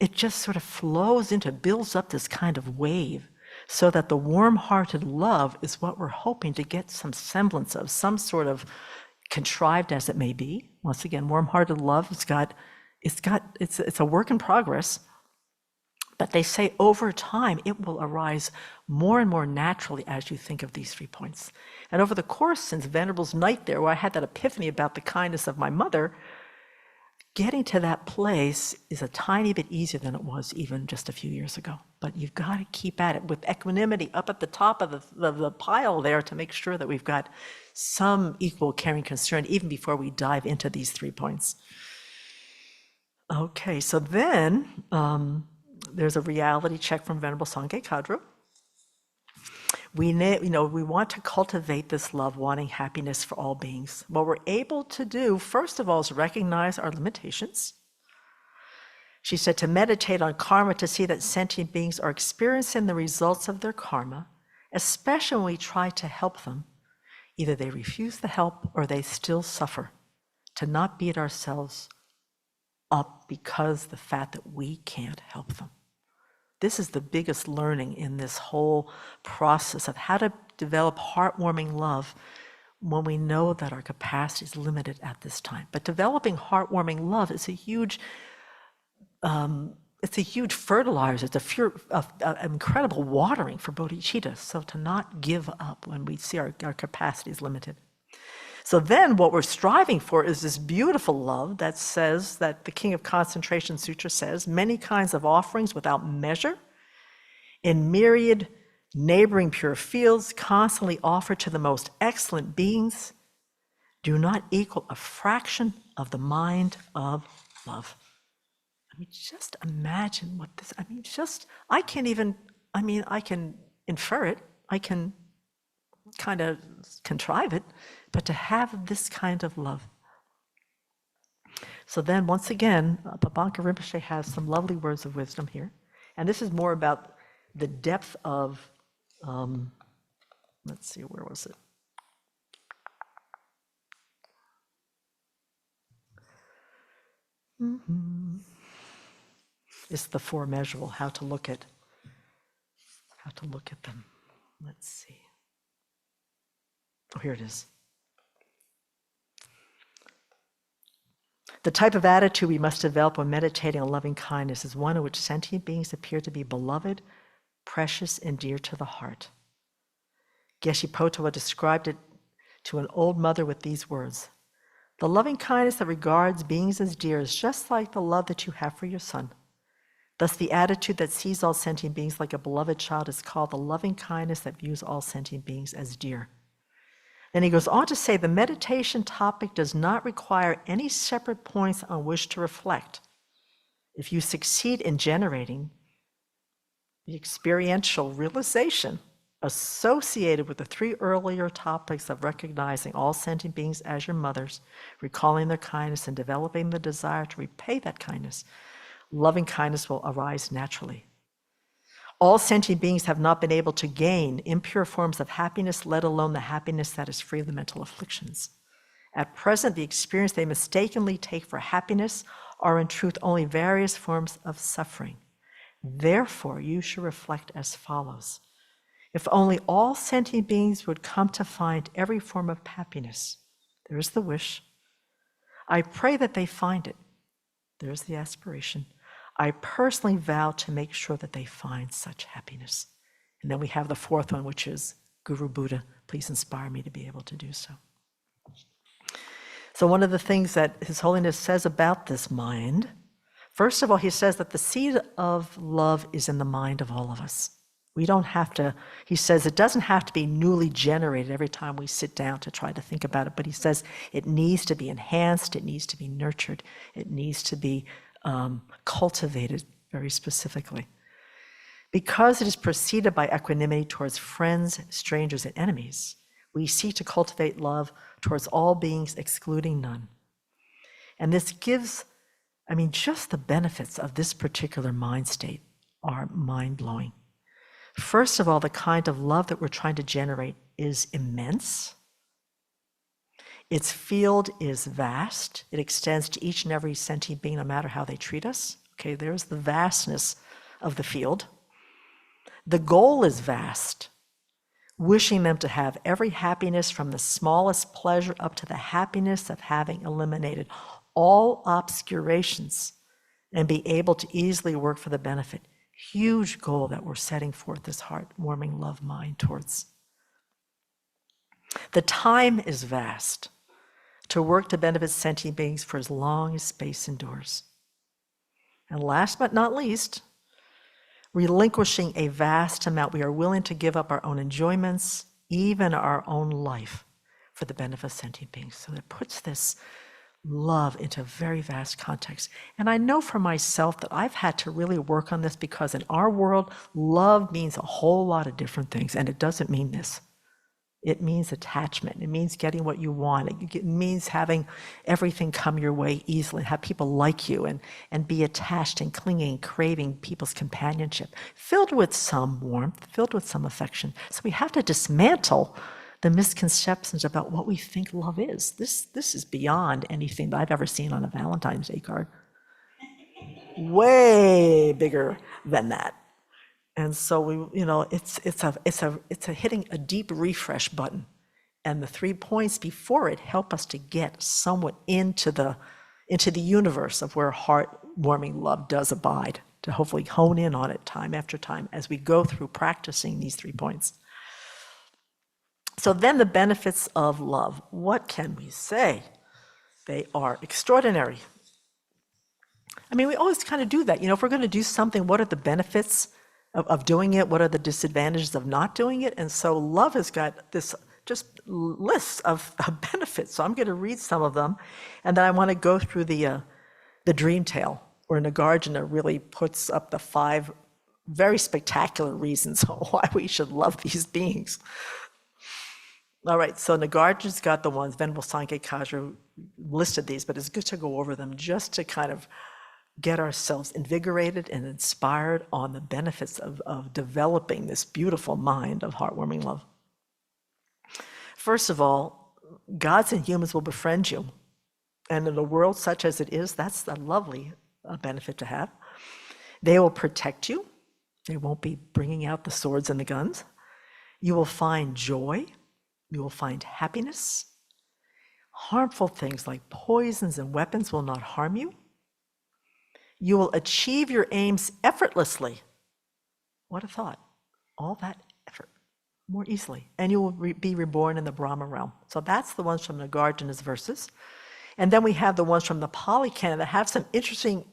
It just sort of flows into, builds up this kind of wave, so that the warm-hearted love is what we're hoping to get some semblance of, some sort of, contrived as it may be. Once again, warm-hearted love, it's a work in progress, but they say over time it will arise more and more naturally as you think of these 3 points. And over the course, since Venerable's night there, where I had that epiphany about the kindness of my mother, getting to that place is a tiny bit easier than it was even just a few years ago. But you've got to keep at it with equanimity up at the top of the pile there to make sure that we've got some equal caring concern even before we dive into these 3 points. Okay, so then there's a reality check from Venerable Sangye Kadru. We want to cultivate this love, wanting happiness for all beings. What we're able to do, first of all, is recognize our limitations. She said to meditate on karma to see that sentient beings are experiencing the results of their karma, especially when we try to help them. Either they refuse the help or they still suffer. To not beat ourselves up because the fact that we can't help them. This is the biggest learning in this whole process of how to develop heartwarming love when we know that our capacity is limited at this time. But developing heartwarming love is a huge fertilizer. It's an incredible watering for bodhicitta. So to not give up when we see our capacity is limited. So then what we're striving for is this beautiful love that says, that the King of Concentration Sutra says, many kinds of offerings without measure in myriad neighboring pure fields constantly offered to the most excellent beings do not equal a fraction of the mind of love. I mean, just imagine what this, I can infer it, I can kind of contrive it, but to have this kind of love. So then once again, Papanka Rinpoche has some lovely words of wisdom here. And this is more about the depth of, let's see, where was it? It's the four measurable, how to look at have to look at them. Let's see. Oh, here it is. The type of attitude we must develop when meditating on loving kindness is one in which sentient beings appear to be beloved, precious, and dear to the heart. Geshe Potwa described it to an old mother with these words: "The loving kindness that regards beings as dear is just like the love that you have for your son. Thus, the attitude that sees all sentient beings like a beloved child is called the loving kindness that views all sentient beings as dear." Then he goes on to say the meditation topic does not require any separate points on which to reflect. If you succeed in generating the experiential realization associated with the three earlier topics of recognizing all sentient beings as your mothers, recalling their kindness, and developing the desire to repay that kindness, loving kindness will arise naturally. All sentient beings have not been able to gain impure forms of happiness, let alone the happiness that is free of the mental afflictions. At present, the experience they mistakenly take for happiness are in truth only various forms of suffering. Therefore, you should reflect as follows. If only all sentient beings would come to find every form of happiness, there's the wish. I pray that they find it. There's the aspiration. I personally vow to make sure that they find such happiness. And then we have the fourth one, which is, Guru Buddha, please inspire me to be able to do so. So one of the things that His Holiness says about this mind, first of all, he says that the seed of love is in the mind of all of us. We don't have to, he says it doesn't have to be newly generated every time we sit down to try to think about it, but he says it needs to be enhanced, it needs to be nurtured, it needs to be cultivated very specifically. Because it is preceded by equanimity towards friends, strangers, and enemies, we seek to cultivate love towards all beings, excluding none. And this gives, just the benefits of this particular mind state are mind-blowing. First of all, the kind of love that we're trying to generate is immense. Its field is vast. It extends to each and every sentient being, no matter how they treat us. Okay, there's the vastness of the field. The goal is vast, wishing them to have every happiness from the smallest pleasure up to the happiness of having eliminated all obscurations and be able to easily work for the benefit. Huge goal that we're setting forth this heartwarming love mind towards. The time is vast to work to benefit sentient beings for as long as space endures. And last but not least, relinquishing a vast amount, we are willing to give up our own enjoyments, even our own life, for the benefit of sentient beings. So it puts this love into a very vast context. And I know for myself that I've had to really work on this because in our world, love means a whole lot of different things, and it doesn't mean this. It means attachment. It means getting what you want. It means having everything come your way easily, have people like you and be attached and clinging, craving people's companionship, filled with some warmth, filled with some affection. So we have to dismantle the misconceptions about what we think love is. This is beyond anything that I've ever seen on a Valentine's Day card. Way bigger than that. And so it's a hitting a deep refresh button, and the 3 points before it help us to get somewhat into the universe of where heartwarming love does abide, to hopefully hone in on it time after time as we go through practicing these 3 points. So then the benefits of love, what can we say? They are extraordinary. We always kind of do that. If we're going to do something, what are the benefits of doing it? What are the disadvantages of not doing it? And so love has got this just list of benefits. So I'm going to read some of them, and then I want to go through the dream tale, where Nagarjuna really puts up the 5 very spectacular reasons why we should love these beings. All right, so Nagarjuna's got the ones, Venerable Sankhye Kajra listed these, but it's good to go over them just to kind of get ourselves invigorated and inspired on the benefits of developing this beautiful mind of heartwarming love. First of all, gods and humans will befriend you. And in a world such as it is, that's a lovely benefit to have. They will protect you They won't be bringing out the swords and the guns. You will find joy. You will find happiness. Harmful things like poisons and weapons will not harm you. You will achieve your aims effortlessly. What a thought. All that effort more easily. And you will be reborn in the Brahma realm. So that's the ones from Nagarjuna's verses. And then we have the ones from the Pali Canon that have some interesting,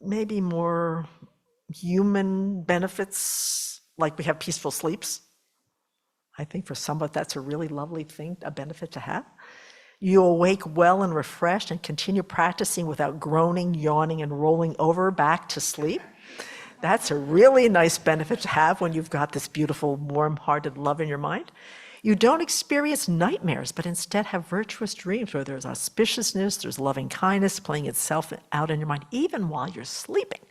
maybe more human benefits, like we have peaceful sleeps. I think for some of that's a really lovely thing, a benefit to have. You awake well and refreshed and continue practicing without groaning, yawning, and rolling over back to sleep. That's a really nice benefit to have when you've got this beautiful, warm-hearted love in your mind. You don't experience nightmares, but instead have virtuous dreams where there's auspiciousness, there's loving kindness playing itself out in your mind, even while you're sleeping.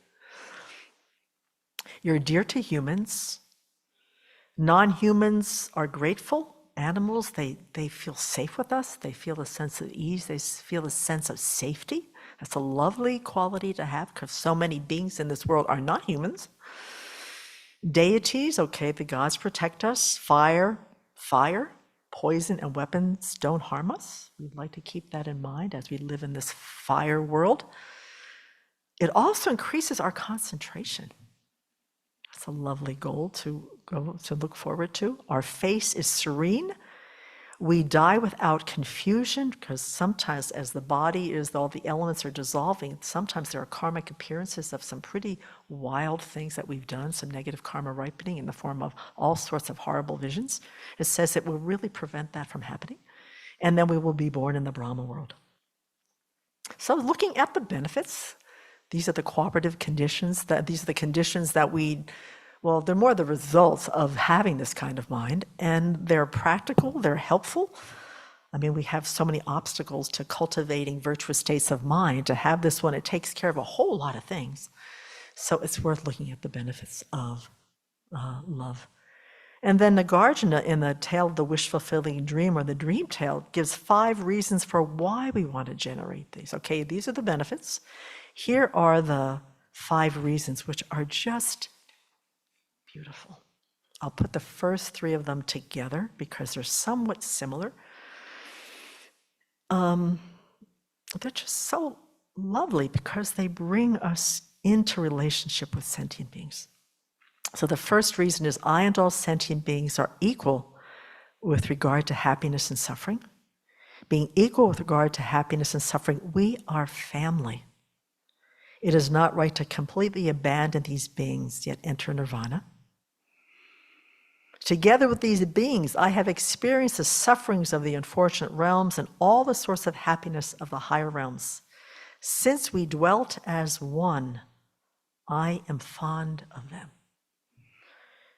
You're dear to humans. Non-humans are grateful. Animals, they feel safe with us. They feel a sense of ease. They feel a sense of safety. That's a lovely quality to have because so many beings in this world are not humans. Deities, okay, the gods protect us. Fire, poison, and weapons don't harm us. We'd like to keep that in mind as we live in this fire world. It also increases our concentration. That's a lovely goal to look forward to. Our face is serene. We die without confusion because sometimes as the body is, all the elements are dissolving, sometimes there are karmic appearances of some pretty wild things that we've done, some negative karma ripening in the form of all sorts of horrible visions. It says it will really prevent that from happening. And then we will be born in the Brahma world. So looking at the benefits, these are the cooperative conditions, these are the conditions that they're more the results of having this kind of mind, and they're practical, they're helpful. I mean, we have so many obstacles to cultivating virtuous states of mind. To have this one, it takes care of a whole lot of things. So it's worth looking at the benefits of love. And then Nagarjuna, in the tale of the wish-fulfilling dream, or the dream tale, gives 5 reasons for why we want to generate these. Okay, these are the benefits. Here are the 5 reasons, which are just beautiful. I'll put the first 3 of them together because they're somewhat similar. They're just so lovely because they bring us into relationship with sentient beings. So the first reason is I and all sentient beings are equal with regard to happiness and suffering. Being equal with regard to happiness and suffering, we are family. It is not right to completely abandon these beings yet enter nirvana. Together with these beings, I have experienced the sufferings of the unfortunate realms and all the source of happiness of the higher realms. Since we dwelt as one, I am fond of them.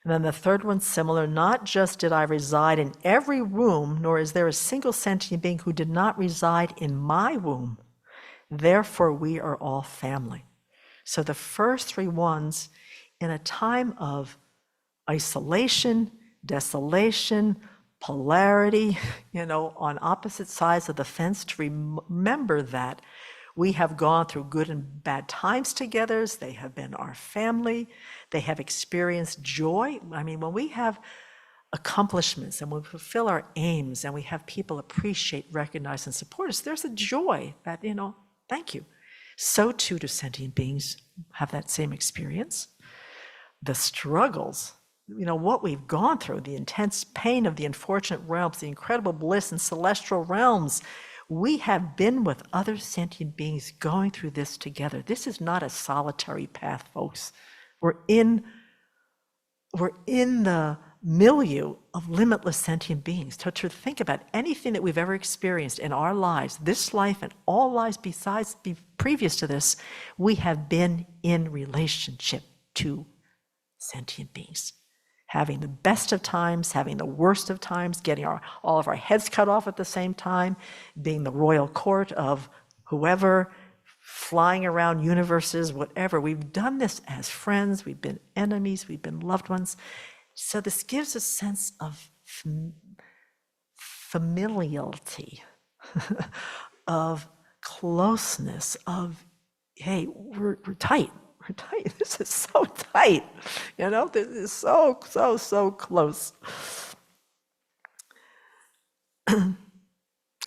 And then the third one's similar. Not just did I reside in every womb, nor is there a single sentient being who did not reside in my womb. Therefore, we are all family. So the first 3 ones, in a time of isolation, desolation, polarity, on opposite sides of the fence, to remember that we have gone through good and bad times together. They have been our family. They have experienced joy. I mean, when we have accomplishments and we fulfill our aims and we have people appreciate, recognize, and support us, there's a joy that, thank you. So too do sentient beings have that same experience. The struggles, what we've gone through, the intense pain of the unfortunate realms, the incredible bliss in celestial realms, we have been with other sentient beings going through this together. This is not a solitary path, folks. We're in the milieu of limitless sentient beings. To think about anything that we've ever experienced in our lives, this life and all lives previous to this, we have been in relationship to sentient beings. Having the best of times, having the worst of times, getting all of our heads cut off at the same time, being the royal court of whoever, flying around universes, whatever. We've done this as friends, we've been enemies, we've been loved ones. So this gives a sense of familiarity, of closeness, of, hey, we're tight. We're tight. This is so tight. You know, this is so, so, so close.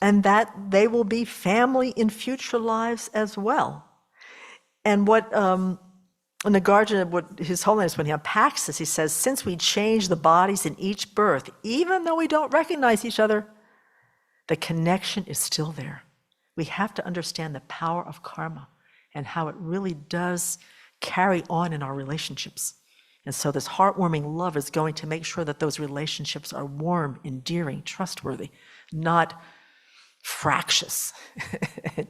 And that they will be family in future lives as well. And what Nagarjuna, what His Holiness, when he unpacks this, he says, since we change the bodies in each birth, even though we don't recognize each other, the connection is still there. We have to understand the power of karma and how it really does carry on in our relationships. And so this heartwarming love is going to make sure that those relationships are warm, endearing, trustworthy, not fractious,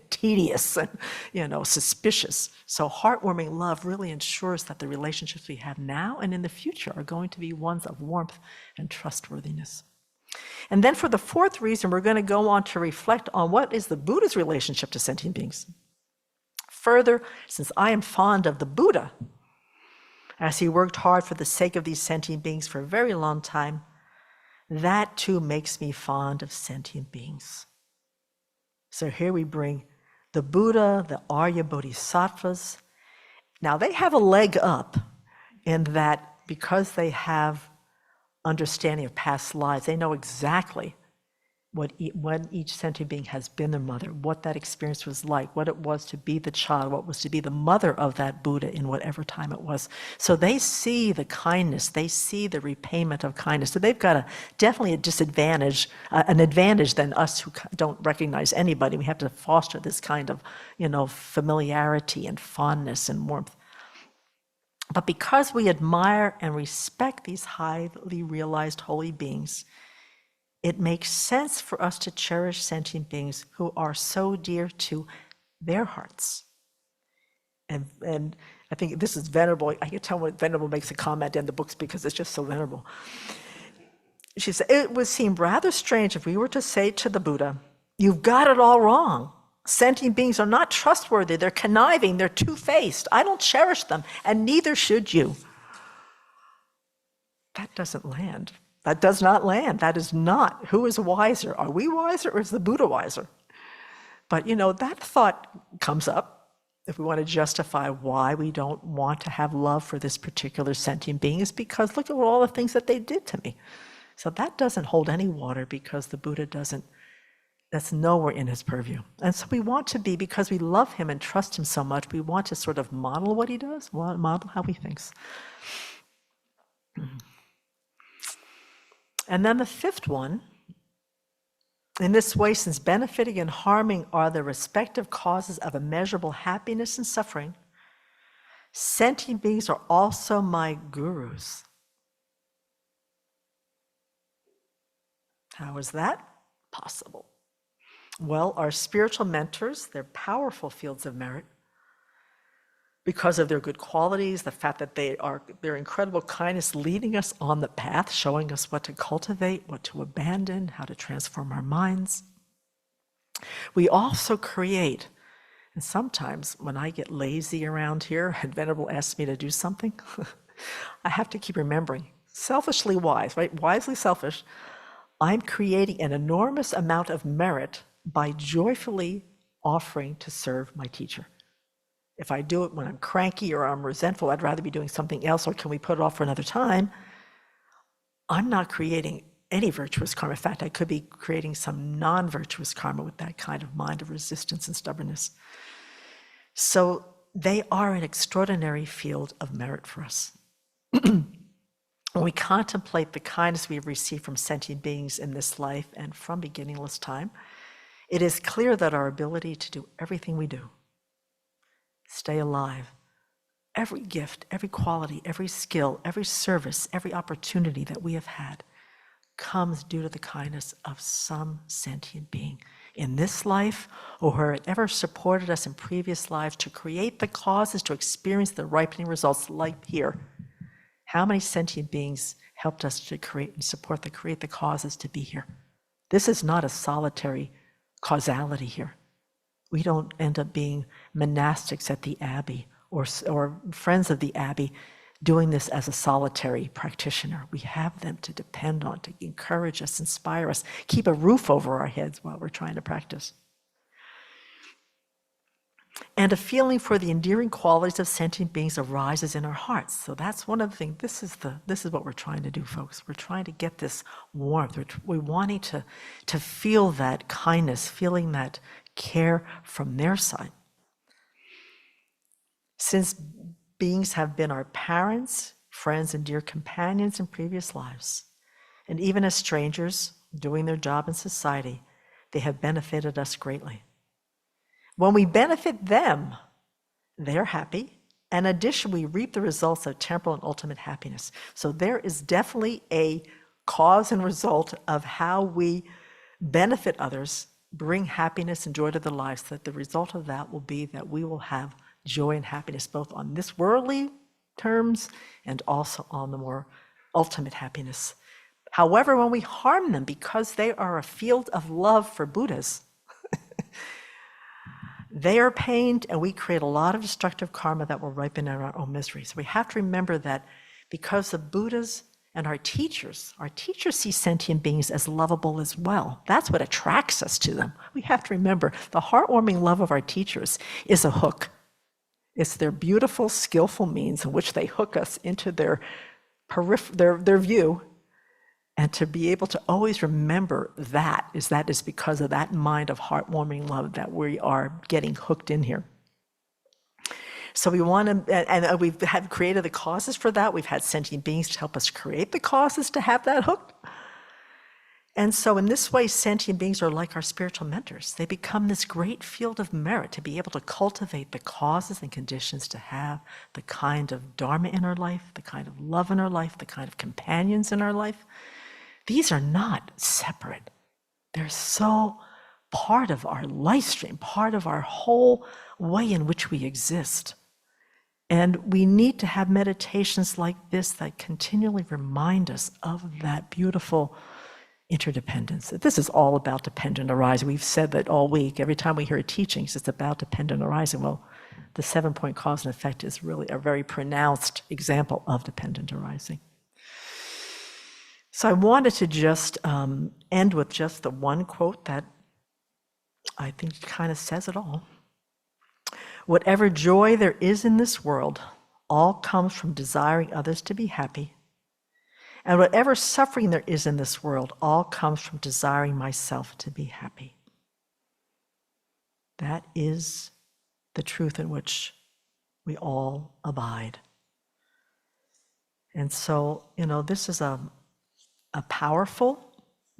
tedious, and suspicious. So heartwarming love really ensures that the relationships we have now and in the future are going to be ones of warmth and trustworthiness. And then for the fourth reason, we're going to go on to reflect on what is the Buddha's relationship to sentient beings. Further, since I am fond of the Buddha, as he worked hard for the sake of these sentient beings for a very long time, that too makes me fond of sentient beings. So here we bring the Buddha, the Arya Bodhisattvas. Now they have a leg up in that because they have understanding of past lives, they know exactly when each sentient being has been their mother, what that experience was like, what it was to be the child, what was to be the mother of that Buddha in whatever time it was. So they see the kindness, they see the repayment of kindness. So they've got definitely a disadvantage, an advantage than us who don't recognize anybody. We have to foster this kind of, familiarity and fondness and warmth. But because we admire and respect these highly realized holy beings, it makes sense for us to cherish sentient beings who are so dear to their hearts. And I think this is Venerable. I can tell when Venerable makes a comment in the books because it's just so venerable. She said, it would seem rather strange if we were to say to the Buddha, you've got it all wrong. Sentient beings are not trustworthy. They're conniving. They're two-faced. I don't cherish them, and neither should you. That doesn't land. That does not land. That is not. Who is wiser? Are we wiser or is the Buddha wiser? But that thought comes up if we want to justify why we don't want to have love for this particular sentient being is because look at all the things that they did to me. So that doesn't hold any water because the Buddha doesn't, that's nowhere in his purview. And so we want to be, because we love him and trust him so much, we want to sort of model what he does, model how he thinks. And then the fifth one, in this way, since benefiting and harming are the respective causes of immeasurable happiness and suffering, sentient beings are also my gurus. How is that possible? Well, our spiritual mentors, they're powerful fields of merit because of their good qualities, the fact that their incredible kindness leading us on the path, showing us what to cultivate, what to abandon, how to transform our minds. We also create, and sometimes when I get lazy around here and Venerable asks me to do something, I have to keep remembering, selfishly wise, right? Wisely selfish, I'm creating an enormous amount of merit by joyfully offering to serve my teacher. If I do it when I'm cranky or I'm resentful, I'd rather be doing something else, or can we put it off for another time? I'm not creating any virtuous karma. In fact, I could be creating some non-virtuous karma with that kind of mind of resistance and stubbornness. So they are an extraordinary field of merit for us. When we contemplate the kindness we have received from sentient beings in this life and from beginningless time, it is clear that our ability to do everything we do, stay alive, every gift, every quality, every skill, every service, every opportunity that we have had comes due to the kindness of some sentient being in this life or whoever supported us in previous lives to create the causes to experience the ripening results like here. How many sentient beings helped us to create and support create the causes to be here? This is not a solitary causality here. We don't end up being monastics at the Abbey or friends of the Abbey doing this as a solitary practitioner. We have them to depend on, to encourage us, inspire us, keep a roof over our heads while we're trying to practice. And a feeling for the endearing qualities of sentient beings arises in our hearts. So that's one of the things. This is what we're trying to do, folks. We're trying to get this warmth. We're wanting to feel that kindness, feeling that care from their side. Since beings have been our parents, friends, and dear companions in previous lives, and even as strangers doing their job in society, they have benefited us greatly. When we benefit them, they're happy. In addition, we reap the results of temporal and ultimate happiness. So there is definitely a cause and result of how we benefit others, bring happiness and joy to their lives, that the result of that will be that we will have joy and happiness both on this worldly terms and also on the more ultimate happiness. However, when we harm them, because they are a field of love for Buddhas, they are pained, and we create a lot of destructive karma that will ripen in our own misery. So we have to remember that because the Buddhas and our teachers see sentient beings as lovable as well. That's what attracts us to them. We have to remember the heartwarming love of our teachers is a hook. It's their beautiful, skillful means in which they hook us into their view. And to be able to always remember that is because of that mind of heartwarming love that we are getting hooked in here. So we want to, and we've created the causes for that. We've had sentient beings to help us create the causes to have that hook. And so in this way, sentient beings are like our spiritual mentors. They become this great field of merit to be able to cultivate the causes and conditions to have the kind of dharma in our life, the kind of love in our life, the kind of companions in our life. These are not separate. They're so part of our life stream, part of our whole way in which we exist. And we need to have meditations like this that continually remind us of that beautiful interdependence. This is all about dependent arising. We've said that all week. Every time we hear teachings, it's about dependent arising. Well, the 7-point cause and effect is really a very pronounced example of dependent arising. So I wanted to just end with just the one quote that I think kind of says it all. Whatever joy there is in this world, all comes from desiring others to be happy. And whatever suffering there is in this world, all comes from desiring myself to be happy. That is the truth in which we all abide. And so, this is a powerful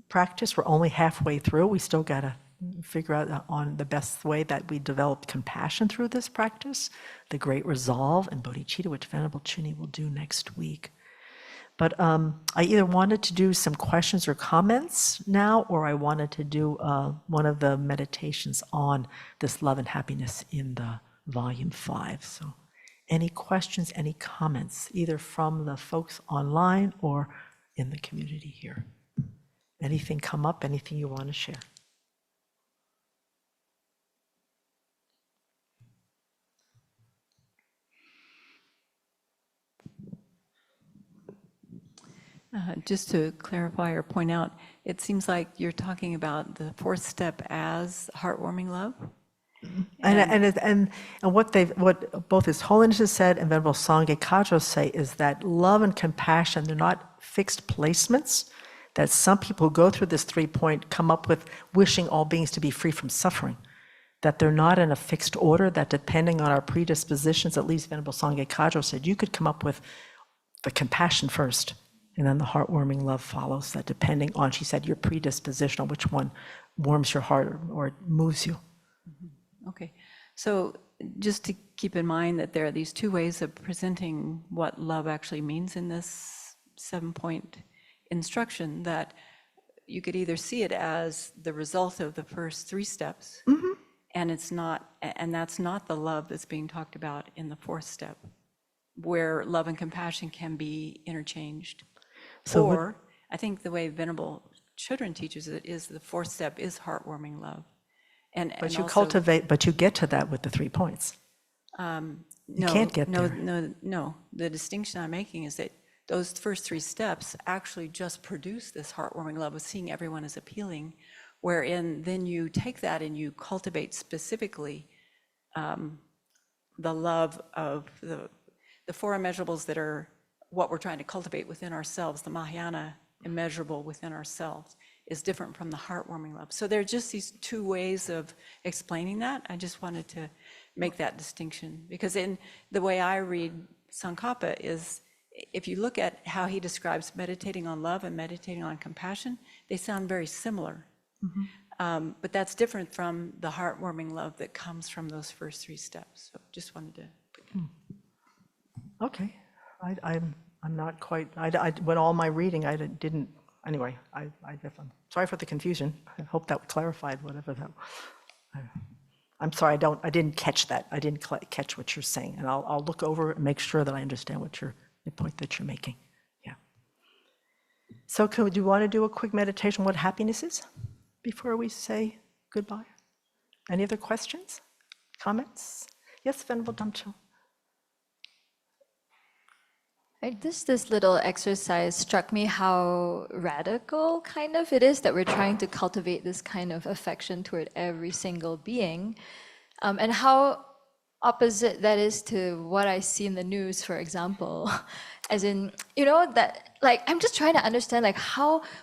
practice. We're only halfway through. We still got to figure out on the best way that we develop compassion through this practice, the great resolve and bodhicitta, which Venerable Chuni will do next week. But I either wanted to do some questions or comments now, or I wanted to do one of the meditations on this love and happiness in the volume 5. So any questions, any comments, either from the folks online or in the community here? Anything come up, anything you want to share? Just to clarify or point out, it seems like you're talking about the 4th step as heartwarming love. And what both His Holiness has said and Venerable Sangye Kadro say is that love and compassion, they're not fixed placements, that some people who go through this 3-point come up with wishing all beings to be free from suffering, that they're not in a fixed order, that depending on our predispositions, at least Venerable Sangye Kadro said, you could come up with the compassion first, and then the heartwarming love follows, that depending on, she said, your predisposition, on which one warms your heart or moves you. Okay, so just to keep in mind that there are these 2 ways of presenting what love actually means in this 7-point instruction, that you could either see it as the result of the first 3 steps, and it's not, and that's not the love that's being talked about in the 4th step, where love and compassion can be interchanged. So or I think the way Venerable Chödrön teaches it is the 4th step is heartwarming love. But you cultivate, but you get to that with the 3 points. You can't get there. No. The distinction I'm making is that those first 3 steps actually just produce this heartwarming love of seeing everyone as appealing, wherein then you take that and you cultivate specifically the love of the four immeasurables that are what we're trying to cultivate within ourselves, the Mahayana immeasurable within ourselves, is different from the heartwarming love. So there are just these two ways of explaining that. I just wanted to make that distinction, because in the way I read Tsongkhapa is, if you look at how he describes meditating on love and meditating on compassion, they sound very similar. But that's different from the heartwarming love that comes from those first three steps. So just wanted to put that. Okay, I'm not quite, when all my reading, I didn't, anyway, I'm sorry for the confusion. I hope that clarified whatever that, I'm sorry, I didn't catch that. I didn't catch what you're saying, and I'll look over and make sure that I understand what the point that you're making. Yeah. So do you want to do a quick meditation, what happiness is, before we say goodbye? Any other questions, comments? Yes, Venerable Thubten. This little exercise struck me how radical kind of it is that we're trying to cultivate this kind of affection toward every single being, and how opposite that is to what I see in the news, for example. As in, that, like, I'm just trying to understand, like,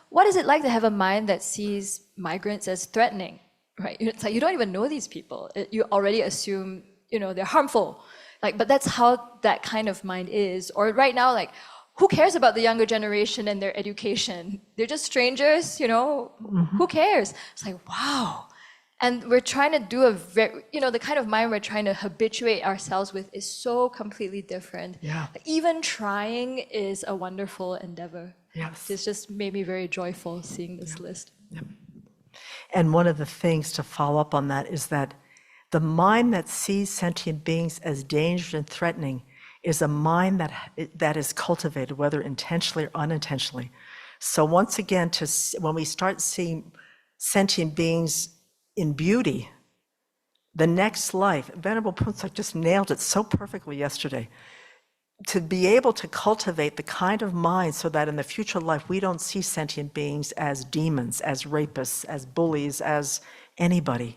what is it like to have a mind that sees migrants as threatening, right? It's like you don't even know these people. You already assume, they're harmful. Like, but that's how that kind of mind is. Or right now, like, who cares about the younger generation and their education? They're just strangers, who cares? It's like, wow. And we're trying to do the kind of mind we're trying to habituate ourselves with is so completely different. Yeah. Like, even trying is a wonderful endeavor. Yes. It's just made me very joyful seeing this list. Yep. And one of the things to follow up on that is that the mind that sees sentient beings as dangerous and threatening is a mind that is cultivated, whether intentionally or unintentionally. So once again, when we start seeing sentient beings in beauty, the next life, Venerable Thubten just nailed it so perfectly yesterday, to be able to cultivate the kind of mind so that in the future life we don't see sentient beings as demons, as rapists, as bullies, as anybody.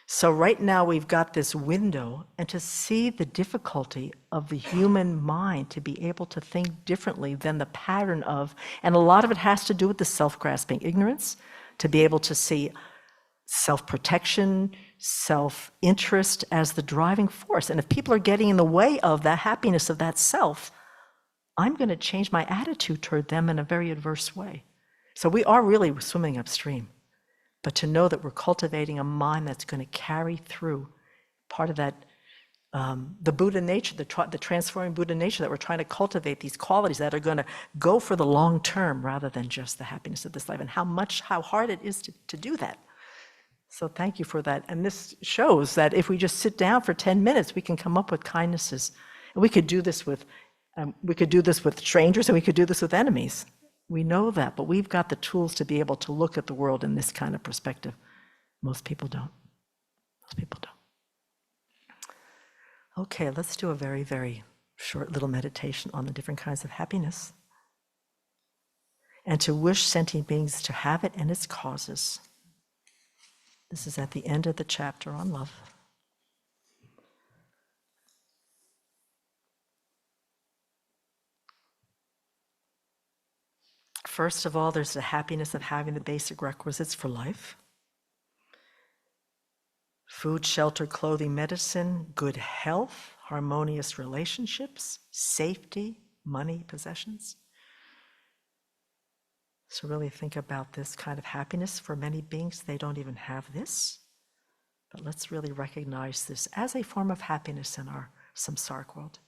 So right now we've got this window, and to see the difficulty of the human mind to be able to think differently than the pattern of, and a lot of it has to do with the self-grasping ignorance, to be able to see self-protection, self-interest as the driving force. And if people are getting in the way of the happiness of that self, I'm going to change my attitude toward them in a very adverse way. So we are really swimming upstream. But to know that we're cultivating a mind that's going to carry through part of that, the Buddha nature, the transforming Buddha nature, that we're trying to cultivate these qualities that are going to go for the long term rather than just the happiness of this life, and how hard it is to do that. So thank you for that. And this shows that if we just sit down for 10 minutes, we can come up with kindnesses. And we could do this with strangers, and we could do this with enemies. We know that, but we've got the tools to be able to look at the world in this kind of perspective. Most people don't. Most people don't. Okay, let's do a very, very short little meditation on the different kinds of happiness, and to wish sentient beings to have it and its causes. This is at the end of the chapter on love. First of all, there's the happiness of having the basic requisites for life: food, shelter, clothing, medicine, good health, harmonious relationships, safety, money, possessions. So really think about this kind of happiness. For many beings, they don't even have this. But let's really recognize this as a form of happiness in our samsaric world.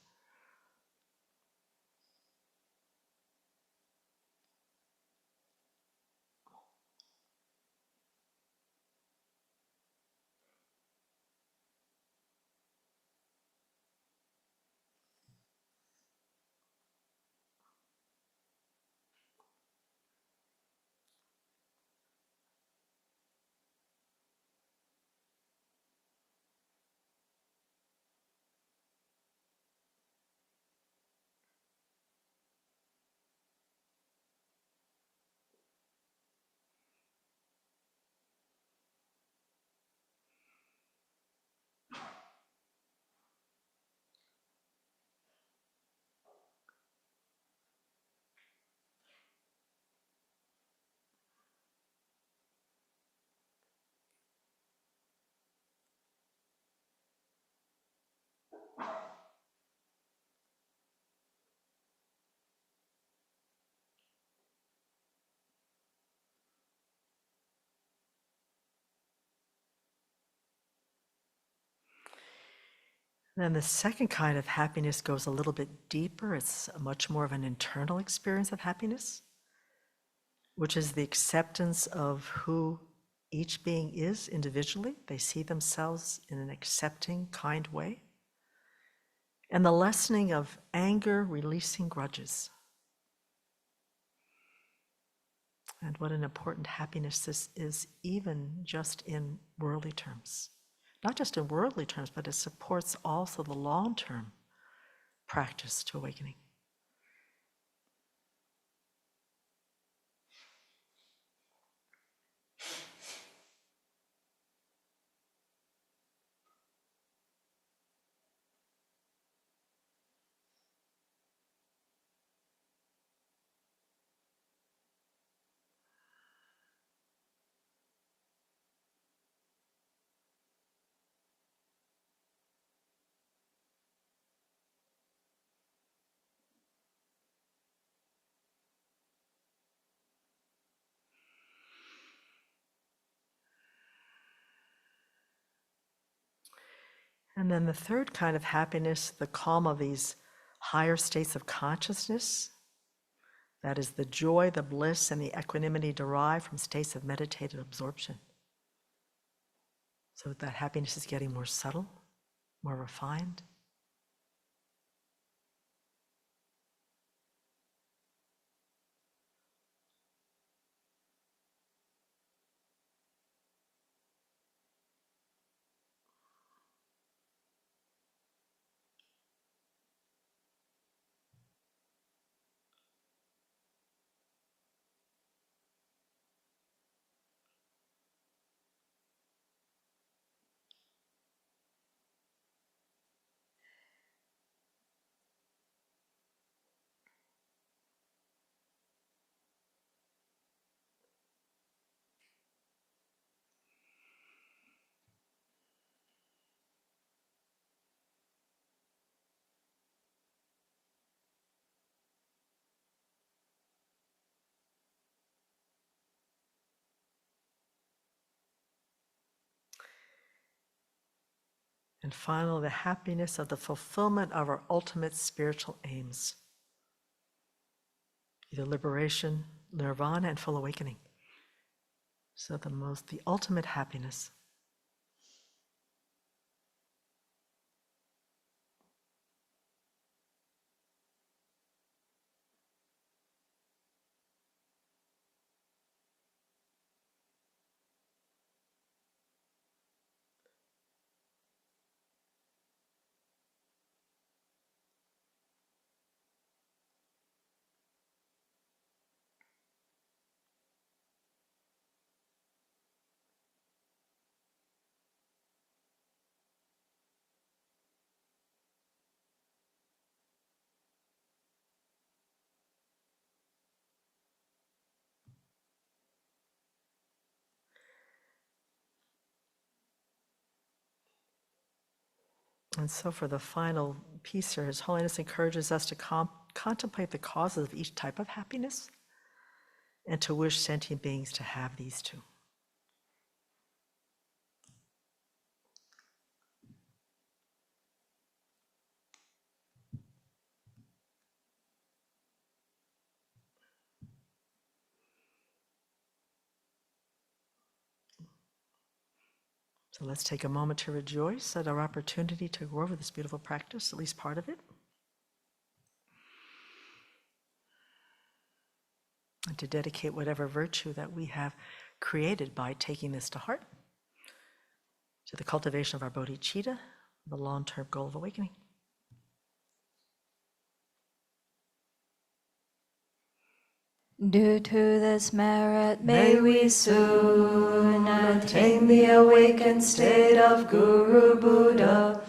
And then the second kind of happiness goes a little bit deeper. It's much more of an internal experience of happiness, which is the acceptance of who each being is individually. They see themselves in an accepting, kind way. And the lessening of anger, releasing grudges. And what an important happiness this is, even just in worldly terms. Not just in worldly terms, but it supports also the long-term practice to awakening. And then the third kind of happiness, the calm of these higher states of consciousness, that is the joy, the bliss, and the equanimity derived from states of meditative absorption. So that happiness is getting more subtle, more refined. And finally, the happiness of the fulfillment of our ultimate spiritual aims, either liberation, nirvana, and full awakening. So the ultimate happiness. And so for the final piece here, His Holiness encourages us to contemplate the causes of each type of happiness and to wish sentient beings to have these too. So let's take a moment to rejoice at our opportunity to go over this beautiful practice, at least part of it. And to dedicate whatever virtue that we have created by taking this to heart, to the cultivation of our bodhicitta, the long-term goal of awakening. Due to this merit, may we soon attain the awakened state of Guru Buddha,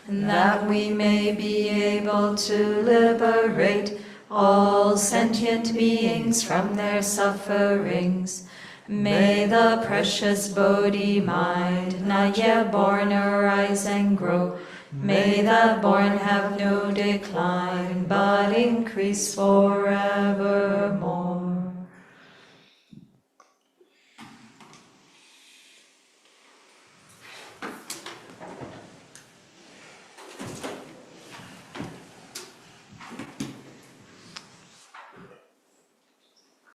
and that we may be able to liberate all sentient beings from their sufferings. May the precious Bodhi mind, not yet born, arise and grow. May the born have no decline, but increase forevermore.